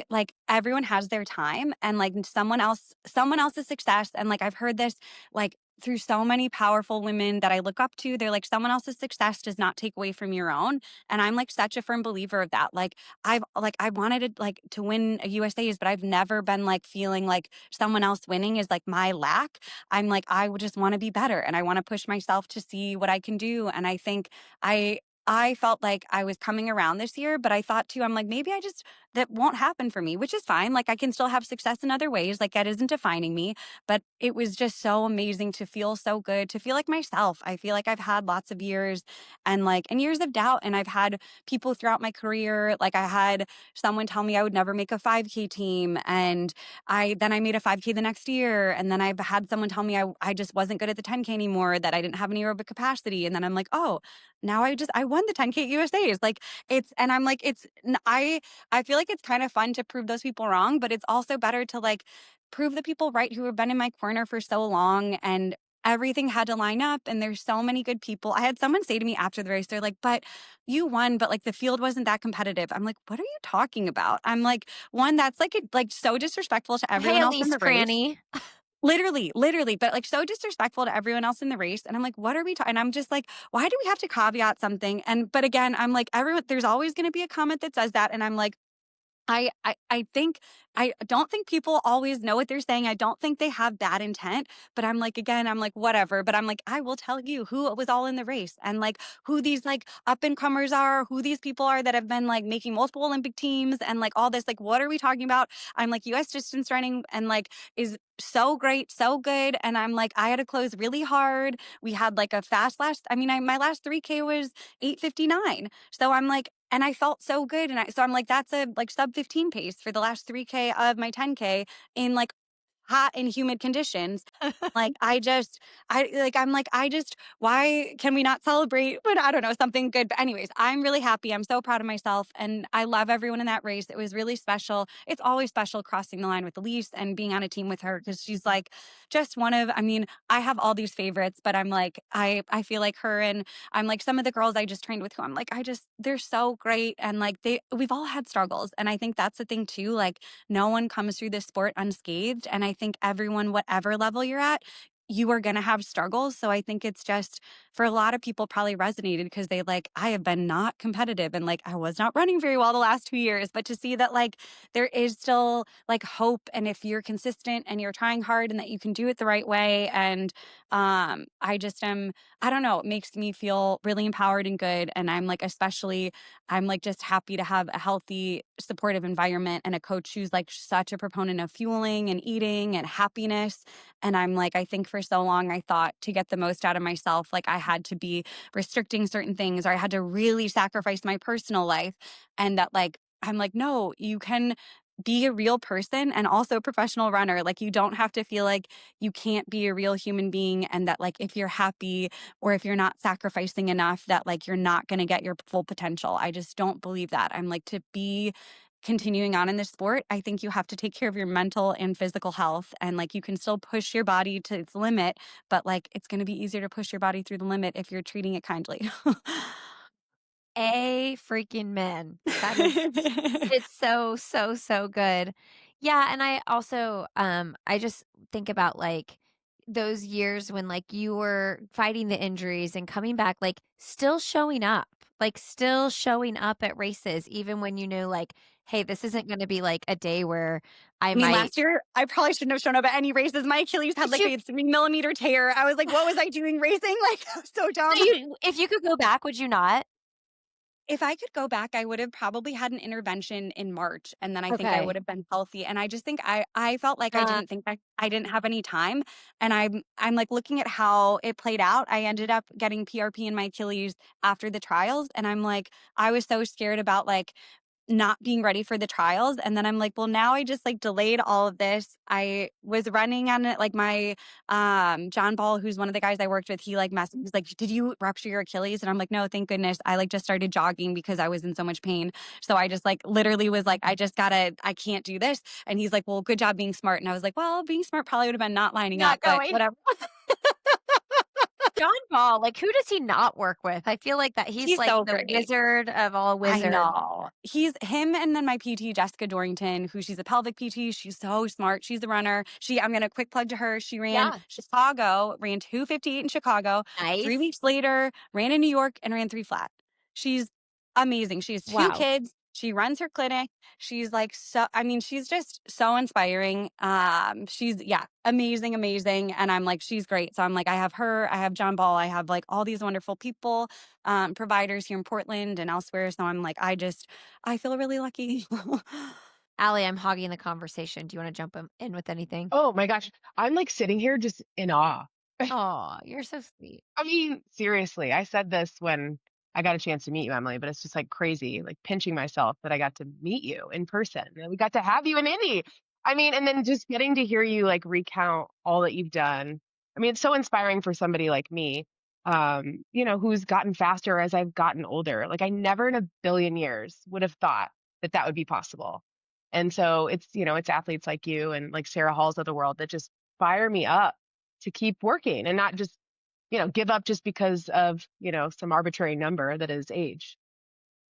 like everyone has their time and like someone else's success. And like I've heard this like through so many powerful women that I look up to. They're like, someone else's success does not take away from your own. And I'm like such a firm believer of that. Like I wanted to win a USA's, but I've never been like feeling like someone else winning is like my lack. I'm like, I would just want to be better and I want to push myself to see what I can do. And I think I felt like I was coming around this year, but I thought too, I'm like, maybe that won't happen for me, which is fine. Like I can still have success in other ways. Like that isn't defining me, but it was just so amazing to feel so good, to feel like myself. I feel like I've had lots of years and years of doubt. And I've had people throughout my career. Like I had someone tell me I would never make a 5K team. And I made a 5K the next year. And then I've had someone tell me I just wasn't good at the 10K anymore, that I didn't have any aerobic capacity. And then I'm like, oh, now I won the 10K USA's. Like and I'm like, I feel like it's kind of fun to prove those people wrong, but it's also better to like prove the people right who have been in my corner for so long and everything had to line up and there's so many good people. I had someone say to me after the race, they're like, but you won, but like the field wasn't that competitive. I'm like, what are you talking about? I'm like, one, that's like so disrespectful to Hey, everyone else in Elise the race. Cranny. Literally, but like so disrespectful to everyone else in the race. And I'm like, what are we talking? And I'm just like, why do we have to caveat something? But again, I'm like, there's always going to be a comment that says that. And I'm like, I don't think people always know what they're saying. I don't think they have bad intent, but I'm like, again, I'm like, whatever. But I'm like, I will tell you who was all in the race and like who these like up and comers are, who these people are that have been like making multiple Olympic teams and like all this. Like, what are we talking about? I'm like, US distance running and like is so great, so good. And I'm like, I had to close really hard. We had like a fast my last 3K was 8:59. So I'm like, and I felt so good. So I'm like, that's a like sub 15 pace for the last 3K of my 10K in like hot and humid conditions. Like, why can we not celebrate when, I don't know, something good? But anyways, I'm really happy. I'm so proud of myself. And I love everyone in that race. It was really special. It's always special crossing the line with Elise and being on a team with her because she's like just I mean, I have all these favorites, but I'm like, I feel like her and I'm like some of the girls I just trained with who I'm like, they're so great. And like we've all had struggles. And I think that's the thing too. Like, no one comes through this sport unscathed. And I think everyone, whatever level you're at, you are going to have struggles. So I think it's just for a lot of people probably resonated because they like, I have been not competitive and like I was not running very well the last 2 years. But to see that like there is still like hope. And if you're consistent and you're trying hard and that you can do it the right way. And I just am, I don't know, it makes me feel really empowered and good. And I'm like, especially, I'm like just happy to have a healthy, supportive environment and a coach who's like such a proponent of fueling and eating and happiness. And I'm like, I think for so long, I thought to get the most out of myself, like I had to be restricting certain things or I had to really sacrifice my personal life. And that, like, I'm like, no, you can be a real person and also a professional runner. Like, you don't have to feel like you can't be a real human being. And that, like, if you're happy or if you're not sacrificing enough, that like you're not going to get your full potential. I just don't believe that. I'm like, to be continuing on in this sport, I think you have to take care of your mental and physical health. And like you can still push your body to its limit, but like it's going to be easier to push your body through the limit if you're treating it kindly. A freaking man. That is it's so, so, so good. Yeah, and I also, I just think about, like, those years when, like, you were fighting the injuries and coming back, like, still showing up at races even when you knew, like, "Hey, this isn't gonna be, like, a day where I I mean, might." last year, I probably shouldn't have shown up at any races. My Achilles had But like you a 3 millimeter tear. I was like, what was I doing racing? Like, I was so so dumb. you if you could go back, would you not? If I could go back, I would have probably had an intervention in March, and then I think I would Okay. have been healthy. And I just think I felt like Uh, I didn't have any time. And I'm like looking at how it played out. I ended up getting PRP in my Achilles after the trials, and I'm like, I was so scared about like not being ready for the trials. And then I'm like, well, now I just like delayed all of this. I was running on it, like my John Ball, who's one of the guys I worked with, he like messaged, he's like, did you rupture your Achilles? And I'm like, no, thank goodness. I like just started jogging because I was in so much pain. So I just like literally was like, I can't do this. And he's like, well, good job being smart. And I was like, well, being smart probably would have been not lining not up, but going. whatever. John Ball, like, who does he not work with? I feel like that he's He's like so the great. wizard of all I wizards. know. He's him and then my PT, Jessica Dorrington, who she's a pelvic PT. She's so smart. She's a runner. I'm going to quick plug to her. She ran Yeah. Chicago, ran 2:58 in Chicago. Nice. 3 weeks later, ran in New York and ran 3 flat. She's amazing. She has 2 Wow. kids. She runs her clinic. She's like, so, I mean, she's just so inspiring. She's, yeah, amazing, amazing. And I'm like, she's great. So I'm like, I have her, I have John Ball, I have like all these wonderful people, providers here in Portland and elsewhere. So I'm like, I feel really lucky. Allie, I'm hogging the conversation. Do you want to jump in with anything? Oh my gosh. I'm like sitting here just in awe. Oh, you're so sweet. I mean, seriously, I said this when I got a chance to meet you, Emily, but it's just like crazy, like pinching myself that I got to meet you in person. And we got to have you in Indy. I mean, and then just getting to hear you like recount all that you've done. I mean, it's so inspiring for somebody like me, who's gotten faster as I've gotten older. Like I never in a billion years would have thought that that would be possible. And so it's athletes like you and like Sarah Halls of the world that just fire me up to keep working and not just give up just because of, some arbitrary number that is age.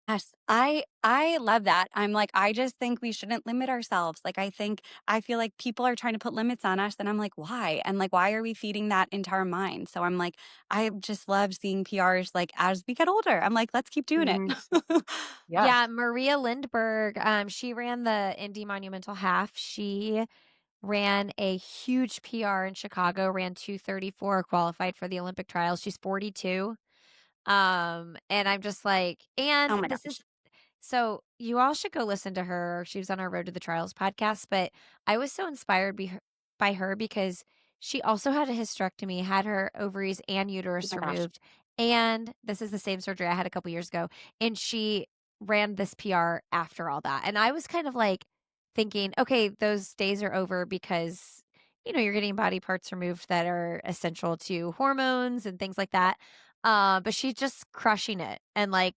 Yes, I love that. I'm like, I just think we shouldn't limit ourselves. Like, I feel like people are trying to put limits on us, and I'm like, why? And like, why are we feeding that into our mind? So I'm like, I just love seeing PRs like as we get older. I'm like, let's keep doing it. Hmm. Yes. Yeah, Maria Lindberg, she ran the Indy Monumental Half. She ran a huge PR in Chicago, ran 2:34, qualified for the Olympic trials. She's 42. And I'm just like, Oh and my this is gosh. so you all should go listen to her. She was on our Road to the Trials podcast, but I was so inspired by her because she also had a hysterectomy, had her ovaries and Oh uterus my gosh. removed. And this is the same surgery I had a couple years ago. And she ran this PR after all that. And I was kind of like thinking, okay, those days are over because you're getting body parts removed that are essential to hormones and things like that. But she's just crushing it and, like,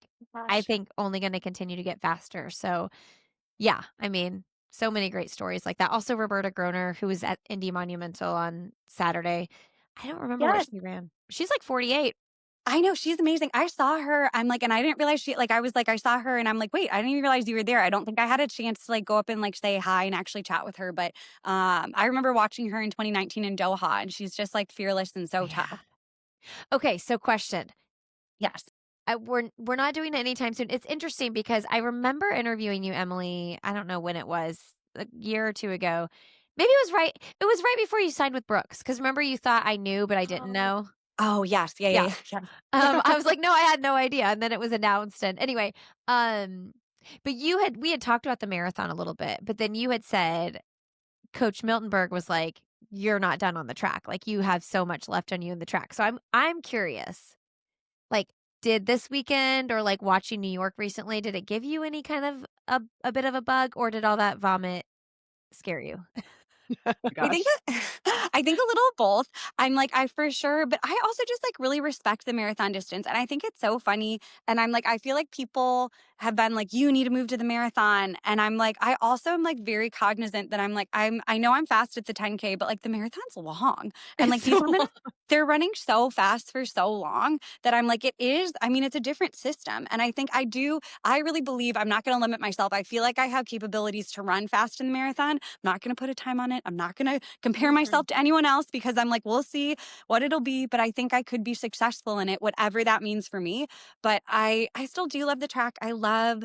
I Gosh. think only gonna continue to get faster. So, yeah, I mean, so many great stories like that. Also, Roberta Groner, who was at Indy Monumental on Saturday. I don't remember what Yes. she ran. She's like 48. I know, she's amazing. I saw her, I'm like and I didn't realize I was like, I saw her and I'm like, "Wait, I didn't even realize you were there." I don't think I had a chance to, like, go up and, like, say hi and actually chat with her, but, I remember watching her in 2019 in Doha, and she's just, like, fearless and so Yeah. tough. Okay, so question. Yes. We're not doing it anytime soon. It's interesting because I remember interviewing you, Emily. I don't know when it was, a year or 2 ago. Maybe it was right before you signed with Brooks. Because remember you thought I knew, but I didn't Oh. know? Oh, yes. Yeah, Yeah. yeah, yeah, I yes. was like, "No, I had no idea," and then it was announced, and anyway, um, but we had talked about the marathon a little bit, but then you had said Coach Miltenberg was like, "You're not done on the track, like, you have so much left on you in the track." So I'm curious. Like, did this weekend or, like, watching New York recently, did it give you any kind of a bit of a bug, or did all that vomit scare you? I think Gosh. I think a little of both. I'm like, I for sure, but I also just like really respect the marathon distance. And I think it's so funny. And I'm like, I feel like people have been like, you need to move to the marathon. And I'm like, I also am like very cognizant that I know I'm fast at the 10K, but like the marathon's long. And It's like so these women, they're running so fast for so long that I'm like, it's a different system. And I really believe I'm not going to limit myself. I feel like I have capabilities to run fast in the marathon. I'm not going to put a time on it. I'm not going to compare myself to anyone else because I'm like, we'll see what it'll be. But I think I could be successful in it, whatever that means for me. But I still do love the track. I love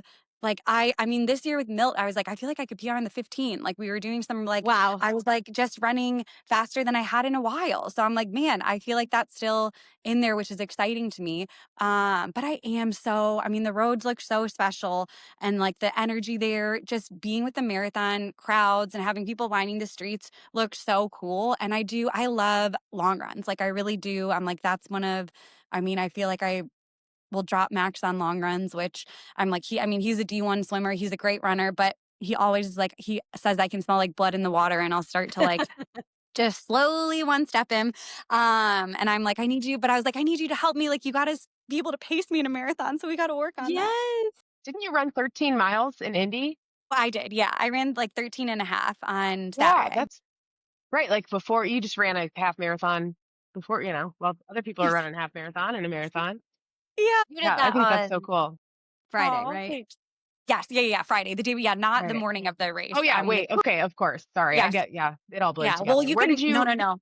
I mean, this year with Milt, I was like, I feel like I could PR on the 15. Like we were doing some Wow. I was like just running faster than I had in a while. So I'm like, man, I feel like that's still in there, which is exciting to me. But I mean, the roads look so special and like the energy there, just being with the marathon crowds and having people lining the streets looked so cool. And I love long runs. Like I really do. I'm like, I feel like I will drop Max on long runs, which he's a D1 swimmer. He's a great runner, but he always he says I can smell like blood in the water and I'll start to like just slowly one step him. And I'm like, I need you, but I was like, I need you to help me. Like, you got to be able to pace me in a marathon. So we got to work on that. Yes. Didn't you run 13 miles in Indy? I did. Yeah. I ran like 13 and a half on Yeah, Saturday. that's right. Like before you just ran a half marathon before, well, other people are running half marathon and a marathon. Yeah. You did Yeah, I that think that's so on cool. Friday, Oh, right? thanks. Yes. Yeah. Yeah. Friday. The day, yeah. Not the Friday. morning of the race. Oh yeah, wait. Okay, of course. Sorry. Yes. It all blurred Yeah. Well, together. you can, no, no, no.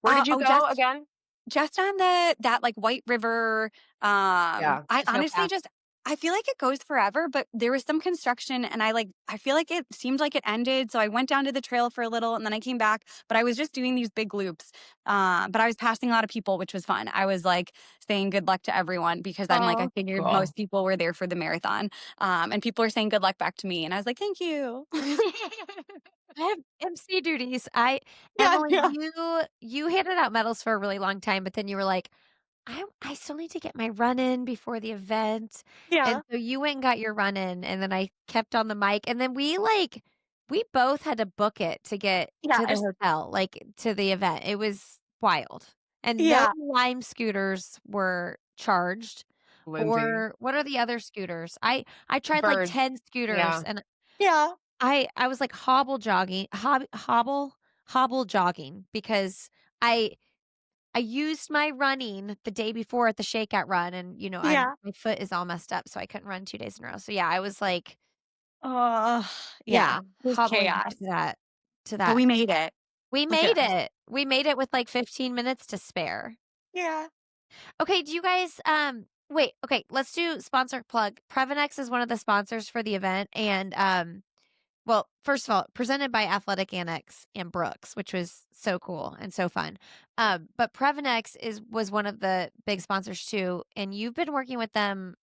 Where did you Oh, go again? just on that, like, White River, Yeah, I just no honestly path. just I feel like it goes forever, but there was some construction and I feel like it seemed like it ended, so I went down to the trail for a little and then I came back, but I was just doing these big loops, but I was passing a lot of people, which was fun. I was, like, saying good luck to everyone because I'm like, I Oh, figured cool. most people were there for the marathon, and people were saying good luck back to me, and I was like, "Thank you." I have MC duties. Yeah, Emily, yeah, you handed out medals for a really long time, but then you were like, I still need to get my run in before the event." And yeah, so you went and got your run in, and then I kept on the mic, and then we both had to book it to get yeah, to I the heard. hotel, like, to the event. It was wild. And no Yeah, Lime scooters were charged, Lindsay. or what are the other scooters? I tried, like, Birds. 10 scooters, Yeah. and yeah, I was, like, hobble jogging because I I used my running the day before at the shakeout run and, yeah. my foot is all messed up, so I couldn't run 2 days in a row. So, yeah, I was like, Oh, yeah, yeah, it was hobbling chaos, to but that. we made it. We Look at made us. it. We made it with, like, 15 minutes to spare. Yeah. Okay, do you guys, wait, okay, let's do sponsor plug. Previnex is one of the sponsors for the event, and, well, first of all, presented by Athletic Annex and Brooks, which was so cool and so fun. But Previnex was one of the big sponsors too, and you've been working with them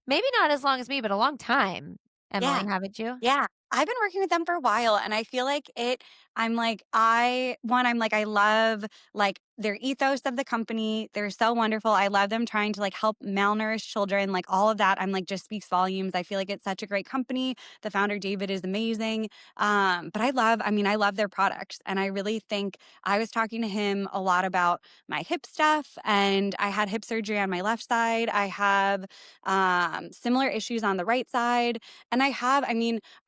maybe not as long as me, but a long time, Yeah. Emily, haven't you? Yeah. I've been working with them for a while and I feel like I'm like, I love like their ethos of the company. They're so wonderful. I love them trying to like help malnourished children, like all of that. I'm like, just speaks volumes. I feel like it's such a great company. The founder, David, is amazing. But I love their products. And I really think I was talking to him a lot about my hip stuff, and I had hip surgery on my left side. I have similar issues on the right side. And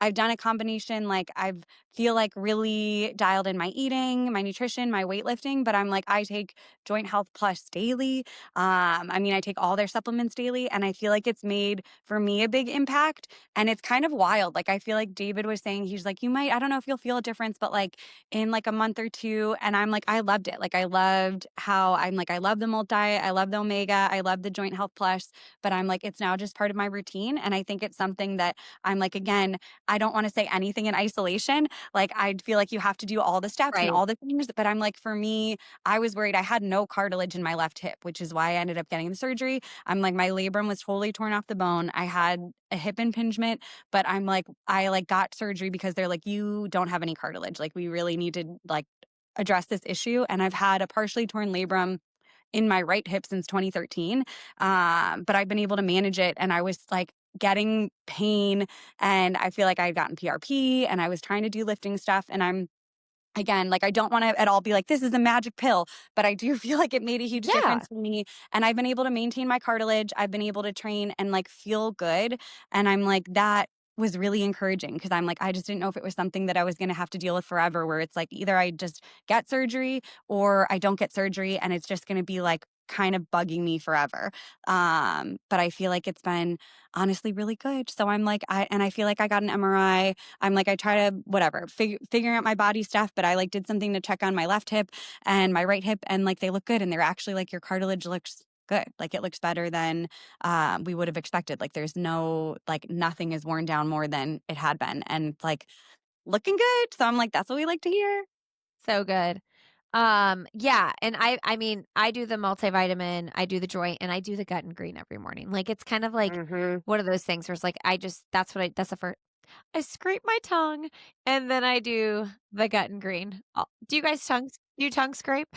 I've done a combination, like I've feel like really dialed in my eating, my nutrition, my weightlifting, but I'm like, I take Joint Health Plus daily. I take all their supplements daily, and I feel like it's made for me a big impact. And it's kind of wild. Like, I feel like David was saying, he's like, I don't know if you'll feel a difference, but like in like a month or two. And I'm like, I loved it. Like, I loved how I love the Molt Diet. I love the Omega. I love the Joint Health Plus, but I'm like, it's now just part of my routine. And I think it's something that I'm like, again, I don't want to say anything in isolation. Like, I feel like you have to do all the steps and Right. all the things. But I'm like, for me, I was worried. I had no cartilage in my left hip, which is why I ended up getting the surgery. I'm like, my labrum was totally torn off the bone. I had a hip impingement, but I'm like, I like got surgery because they're like, you don't have any cartilage. Like, we really need to like address this issue. And I've had a partially torn labrum in my right hip since 2013. But I've been able to manage it. And I was like getting pain, and I feel like I had gotten PRP, and I was trying to do lifting stuff. And I'm, again, like, I don't want to at all be like, this is a magic pill, but I do feel like it made a huge Yeah. difference for me. And I've been able to maintain my cartilage. I've been able to train and like feel good. And I'm like, that was really encouraging, because I'm like, I just didn't know if it was something that I was going to have to deal with forever, where it's like either I just get surgery or I don't get surgery, and it's just going to be like kind of bugging me forever. But I feel like it's been honestly really good. So I'm like, I feel like I got an MRI. I'm like, I try to whatever figuring out my body stuff, but I like did something to check on my left hip and my right hip, and like they look good, and they're actually like, your cartilage looks good. Like, it looks better than we would have expected. Like, there's no, like, nothing is worn down more than it had been, and it's like looking good. So I'm like, that's what we like to hear. So good. Yeah, and I do the multivitamin, I do the joint, and I do the gut and green every morning. Like, it's kind of like Hmm. one of those things where it's like that's the first I scrape my tongue, and then I do the gut and green. Do you guys do you tongue scrape?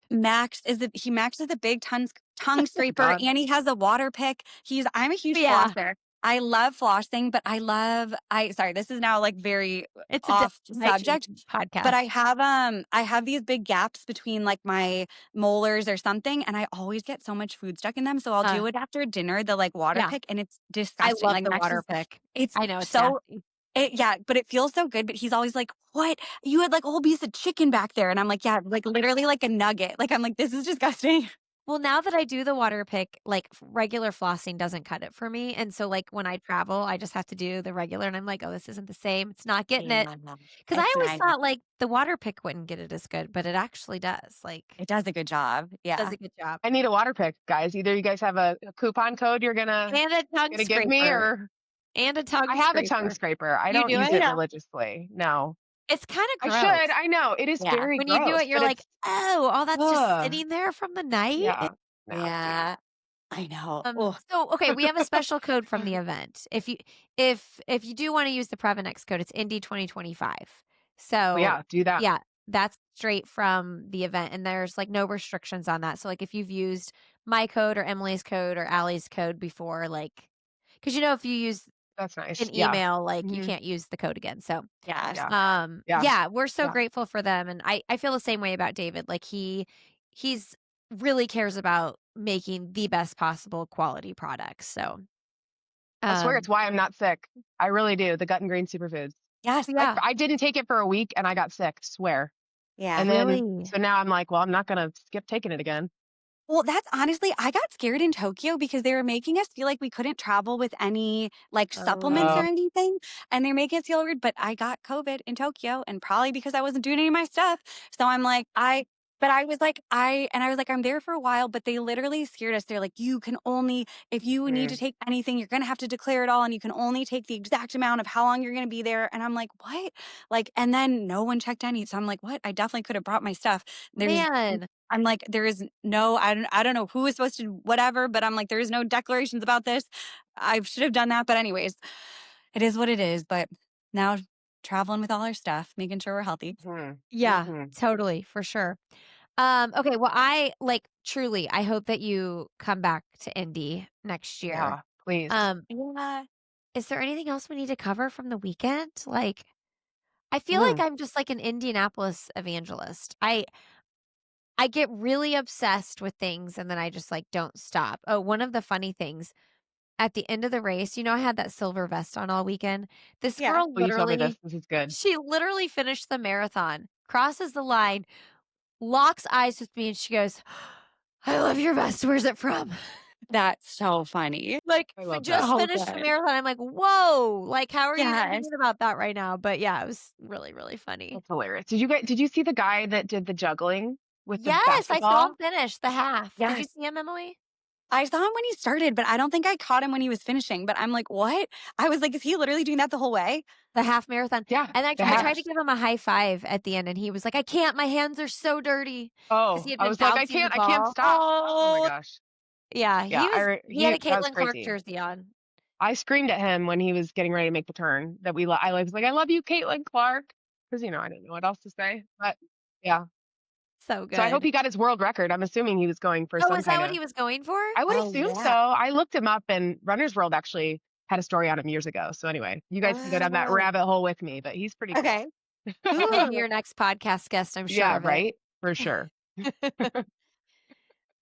Max is a big tongue scraper, God. and he has a water pick. I'm a huge Yeah, flosser. I love flossing, but I sorry, this is now like very it's a off hygiene subject, but podcast. I have these big gaps between like my molars or something, and I always get so much food stuck in them. So I'll Uh, do it after dinner, the like water yeah, pick, and it's I disgusting. love Like, the Max water is pick. it's I know it's so nasty. yeah, but it feels so good. But he's always like, "What? You had like a whole piece of chicken back there," and I'm like, "Yeah, like literally like a nugget." Like, I'm like, "This is disgusting." Well, now that I do the water pick, like, regular flossing doesn't cut it for me, and so, like, when I travel, I just have to do the regular, and I'm like, "Oh, this isn't the same. It's not getting it." Yeah, 'Cause I it's always nice. thought, like, the water pick wouldn't get it as good, but it actually does, like, It does a good job. does Yeah. a good job. I need a water pick, guys. Either you guys have a coupon code you're And a tongue gonna give me, scraper. or And a I tongue have a tongue scraper. scraper. I You don't do use it? it Yeah. religiously. No. It's kinda I should. gross. I know. It is Yeah. very When you do gross, it, you're but like, it's "Oh, all that's just ugh. sitting there from the night?" Yeah. Nasty. Yeah. I know. Oh, So, okay, we have a special code from the event. If you do wanna use the Previnex code, it's Indy 2025. Oh So, yeah, do that. yeah, that's straight from the event, and there's, like, no restrictions on that. So, like, if you've used my code or Emily's code or Allie's code before, like, because if you use That's nice. an Yeah. email, like, you Mhm. can't use the code again. So, yes. Yeah. Yeah. yeah, we're so Yeah. grateful for them, and I feel the same way about David. Like, he's really cares about making the best possible quality products. So, I swear it's um, why I'm not sick. I really do. The gut and green superfoods. Yes. yeah, I didn't take it for a week and I got sick, swear. Yeah. And then really. so now I'm like, well, I'm not gonna skip taking it again. Well, that's honestly, I got scared in Tokyo because they were making us feel like we couldn't travel with any like supplements or Oh, Oh, anything. And they're making us feel weird. But I got COVID in Tokyo, and probably because I wasn't doing any of my stuff. So I'm like, but I was like, I was like, I'm there for a while, but they literally scared us. They're like, you can only, if you need to mm, take anything, you're going to have to declare it all. And you can only take the exact amount of how long you're going to be there. And I'm like, what? Like, and then no one checked any. So I'm like, what? I definitely could have brought my stuff. There's man. I'm like, there is no, I don't know who is supposed to whatever, but I'm like, there is no declarations about this. I should have done that. But anyways, it is what it is. But now traveling with all our stuff, making sure we're healthy. Mhm. Yeah, Mhm. totally, for sure. Okay, well, I like truly, I hope that you come back to Indy next year. Yeah, please. Yeah. Is there anything else we need to cover from the weekend? Like, I feel like Mm. I'm just like an Indianapolis evangelist. I get really obsessed with things and then I just like don't stop. Oh, one of the funny things at the end of the race, I had that silver vest on all weekend. This Yeah. girl Please tell me this. literally, This is good. she literally finished the marathon, crosses the line, locks eyes with me, and she goes, I love your vest. Where's it from? That's so funny. Like, I love that. just So finished the good. marathon. I'm like, whoa. Like, how are you even Yes. thinking about that right now? But yeah, it was really, really funny. That's hilarious. Did you see the guy that did the juggling with the Yes, I saw him basketball? finish the half. Did you Yes. see him, Emily? I saw him when he started, but I don't think I caught him when he was finishing. But I'm like, what? I was like, is he literally doing that the whole way? The half marathon. Yeah, And the Oh I my tried half. to gosh. give him a high five at the end, and he was like, I can't. My hands are so dirty because he Oh, had I been was like, bouncing the I can't ball. stop. Oh my Oh, gosh. Yeah, Yeah, he had a that was Caitlin Clark crazy. jersey on. I screamed at him when he was getting ready to make the turn that I was like, I love you, Caitlin Clark, because I didn't know what else to say. But yeah, So so I hope good. he got his world record. I'm assuming he was going for Oh, some is that kind what of. he was going for? I would oh assume so. yeah. I looked him up, and Runner's World actually had a story on him years ago. So anyway, you guys can go down that Oh, rabbit hole with me, but he's pretty cool. okay. He'll be Ooh. your next podcast guest, I'm sure Yeah, of it. right? For sure.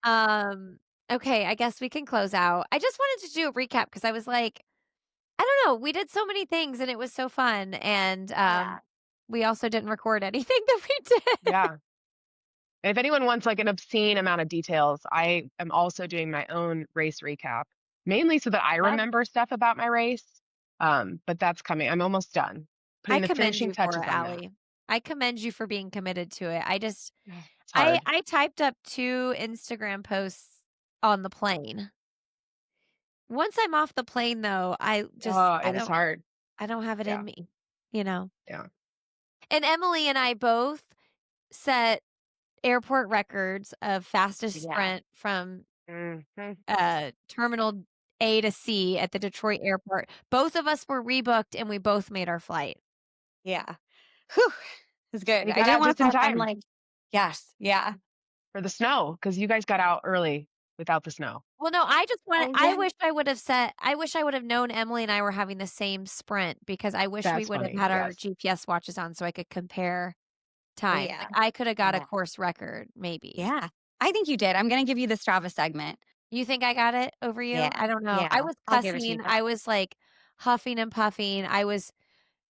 Um, okay, I guess we can close out. I just wanted to do a recap because I was like, I don't know, we did so many things and it was so fun. And Yeah. we also didn't record anything that we did. Yeah. And if anyone wants like an obscene amount of details, I am also doing my own race recap, mainly so that I Love. remember stuff about my race. But that's coming. I'm almost done. I Putting the commend finishing you for it, touches on that. Allie. I commend you for being committed to it. It's hard. I typed up 2 Instagram posts on the plane. Once I'm off the plane though, Oh, it is hard. I don't have it in Yeah. me, you know. Yeah. And Emily and I both set airport records of fastest Yeah. sprint from Mhm. terminal A to C at the Detroit airport. Both of us were rebooked and we both made our flight. Yeah. Whew. It's good. And you I got didn't out want just to in pack. I'm time like, yes. Yeah. for the snow because you guys got out early without the snow. Well, no, Oh yeah. I wish I would have known Emily and I were having the same sprint because I wish we That's would have funny. had our Yes. GPS watches on so I could compare Oh time. yeah. Like I could have got a Yeah. course record, maybe. Yeah. I think you did. I'm gonna give you the Strava segment. You think I got it over you? Yeah. I don't know. I Yeah. was I'll give it to you. cussing. I was like huffing and puffing. I was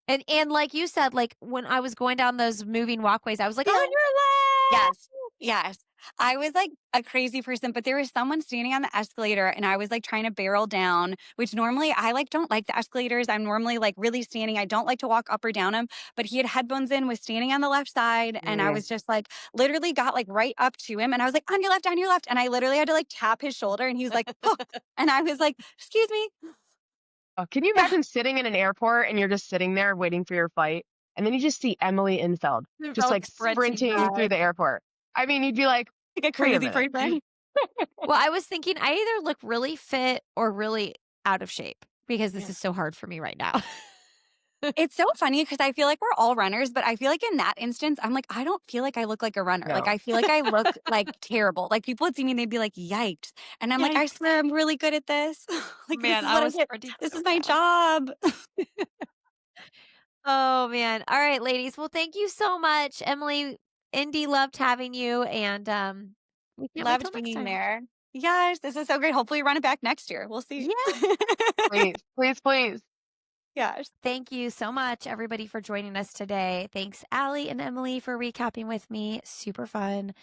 and like you said, like when I was going down those moving walkways, I was like, on Yes. your left. Yes. Yes. I was like a crazy person, but there was someone standing on the escalator and I was like trying to barrel down, which normally I like don't like the escalators. I'm normally like really standing. I don't like to walk up or down them, but he had headphones in, was standing on the left side. And I was just like literally got like right up to him and I was like, on your left, on your left. And I literally had to like tap his shoulder and he was like, oh. And I was like, excuse me. Oh, can you Yeah. imagine sitting in an airport and you're just sitting there waiting for your flight, and then you just see Emily Infeld just like sprinting through the airport? I mean, you'd be like, Like a wait a crazy minute. person. Well, I was thinking I either look really fit or really out of shape because this Yeah. is so hard for me right now. It's so funny because I feel like we're all runners, but I feel like in that instance, I'm like, I don't feel like I look like a runner. Like, No. I feel like I look like terrible. Like, people would see me and they'd be like, yikes. And I'm like, I Yikes. swear I'm really good at this. Like, this Man, is I what I was get. sprinting This so is my fast. job. Oh, man. All right, ladies. Well, thank you so much. Emily, Indy loved having you, and we can't wait till Loved next being time. there. Yes, this is so great. Hopefully, run it back next year. We'll see. Yeah. Please, please, please. Yes. Thank you so much, everybody, for joining us today. Thanks, Allie and Emily, for recapping with me. Super fun.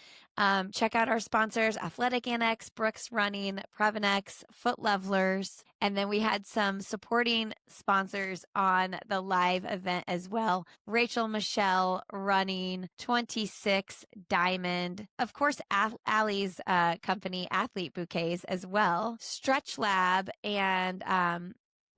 Check out our sponsors, Athletic Annex, Brooks Running, Previnex, Foot Levelers. And then we had some supporting sponsors on the live event as well. Rachel Michelle Running, 26 Diamond. Of course, Allie's company, Athlete Bouquets, as well. Stretch Lab and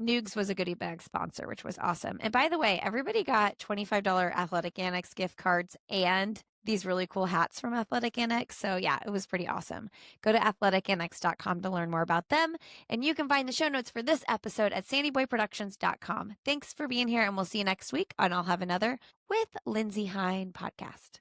Noogs was a goodie bag sponsor, which was awesome. And by the way, everybody got $25 Athletic Annex gift cards and these really cool hats from Athletic Annex. So yeah, it was pretty awesome. Go to athleticannex.com to learn more about them. And you can find the show notes for this episode at sandyboyproductions.com. Thanks for being here, and we'll see you next week on I'll Have Another with Lindsey Hein podcast.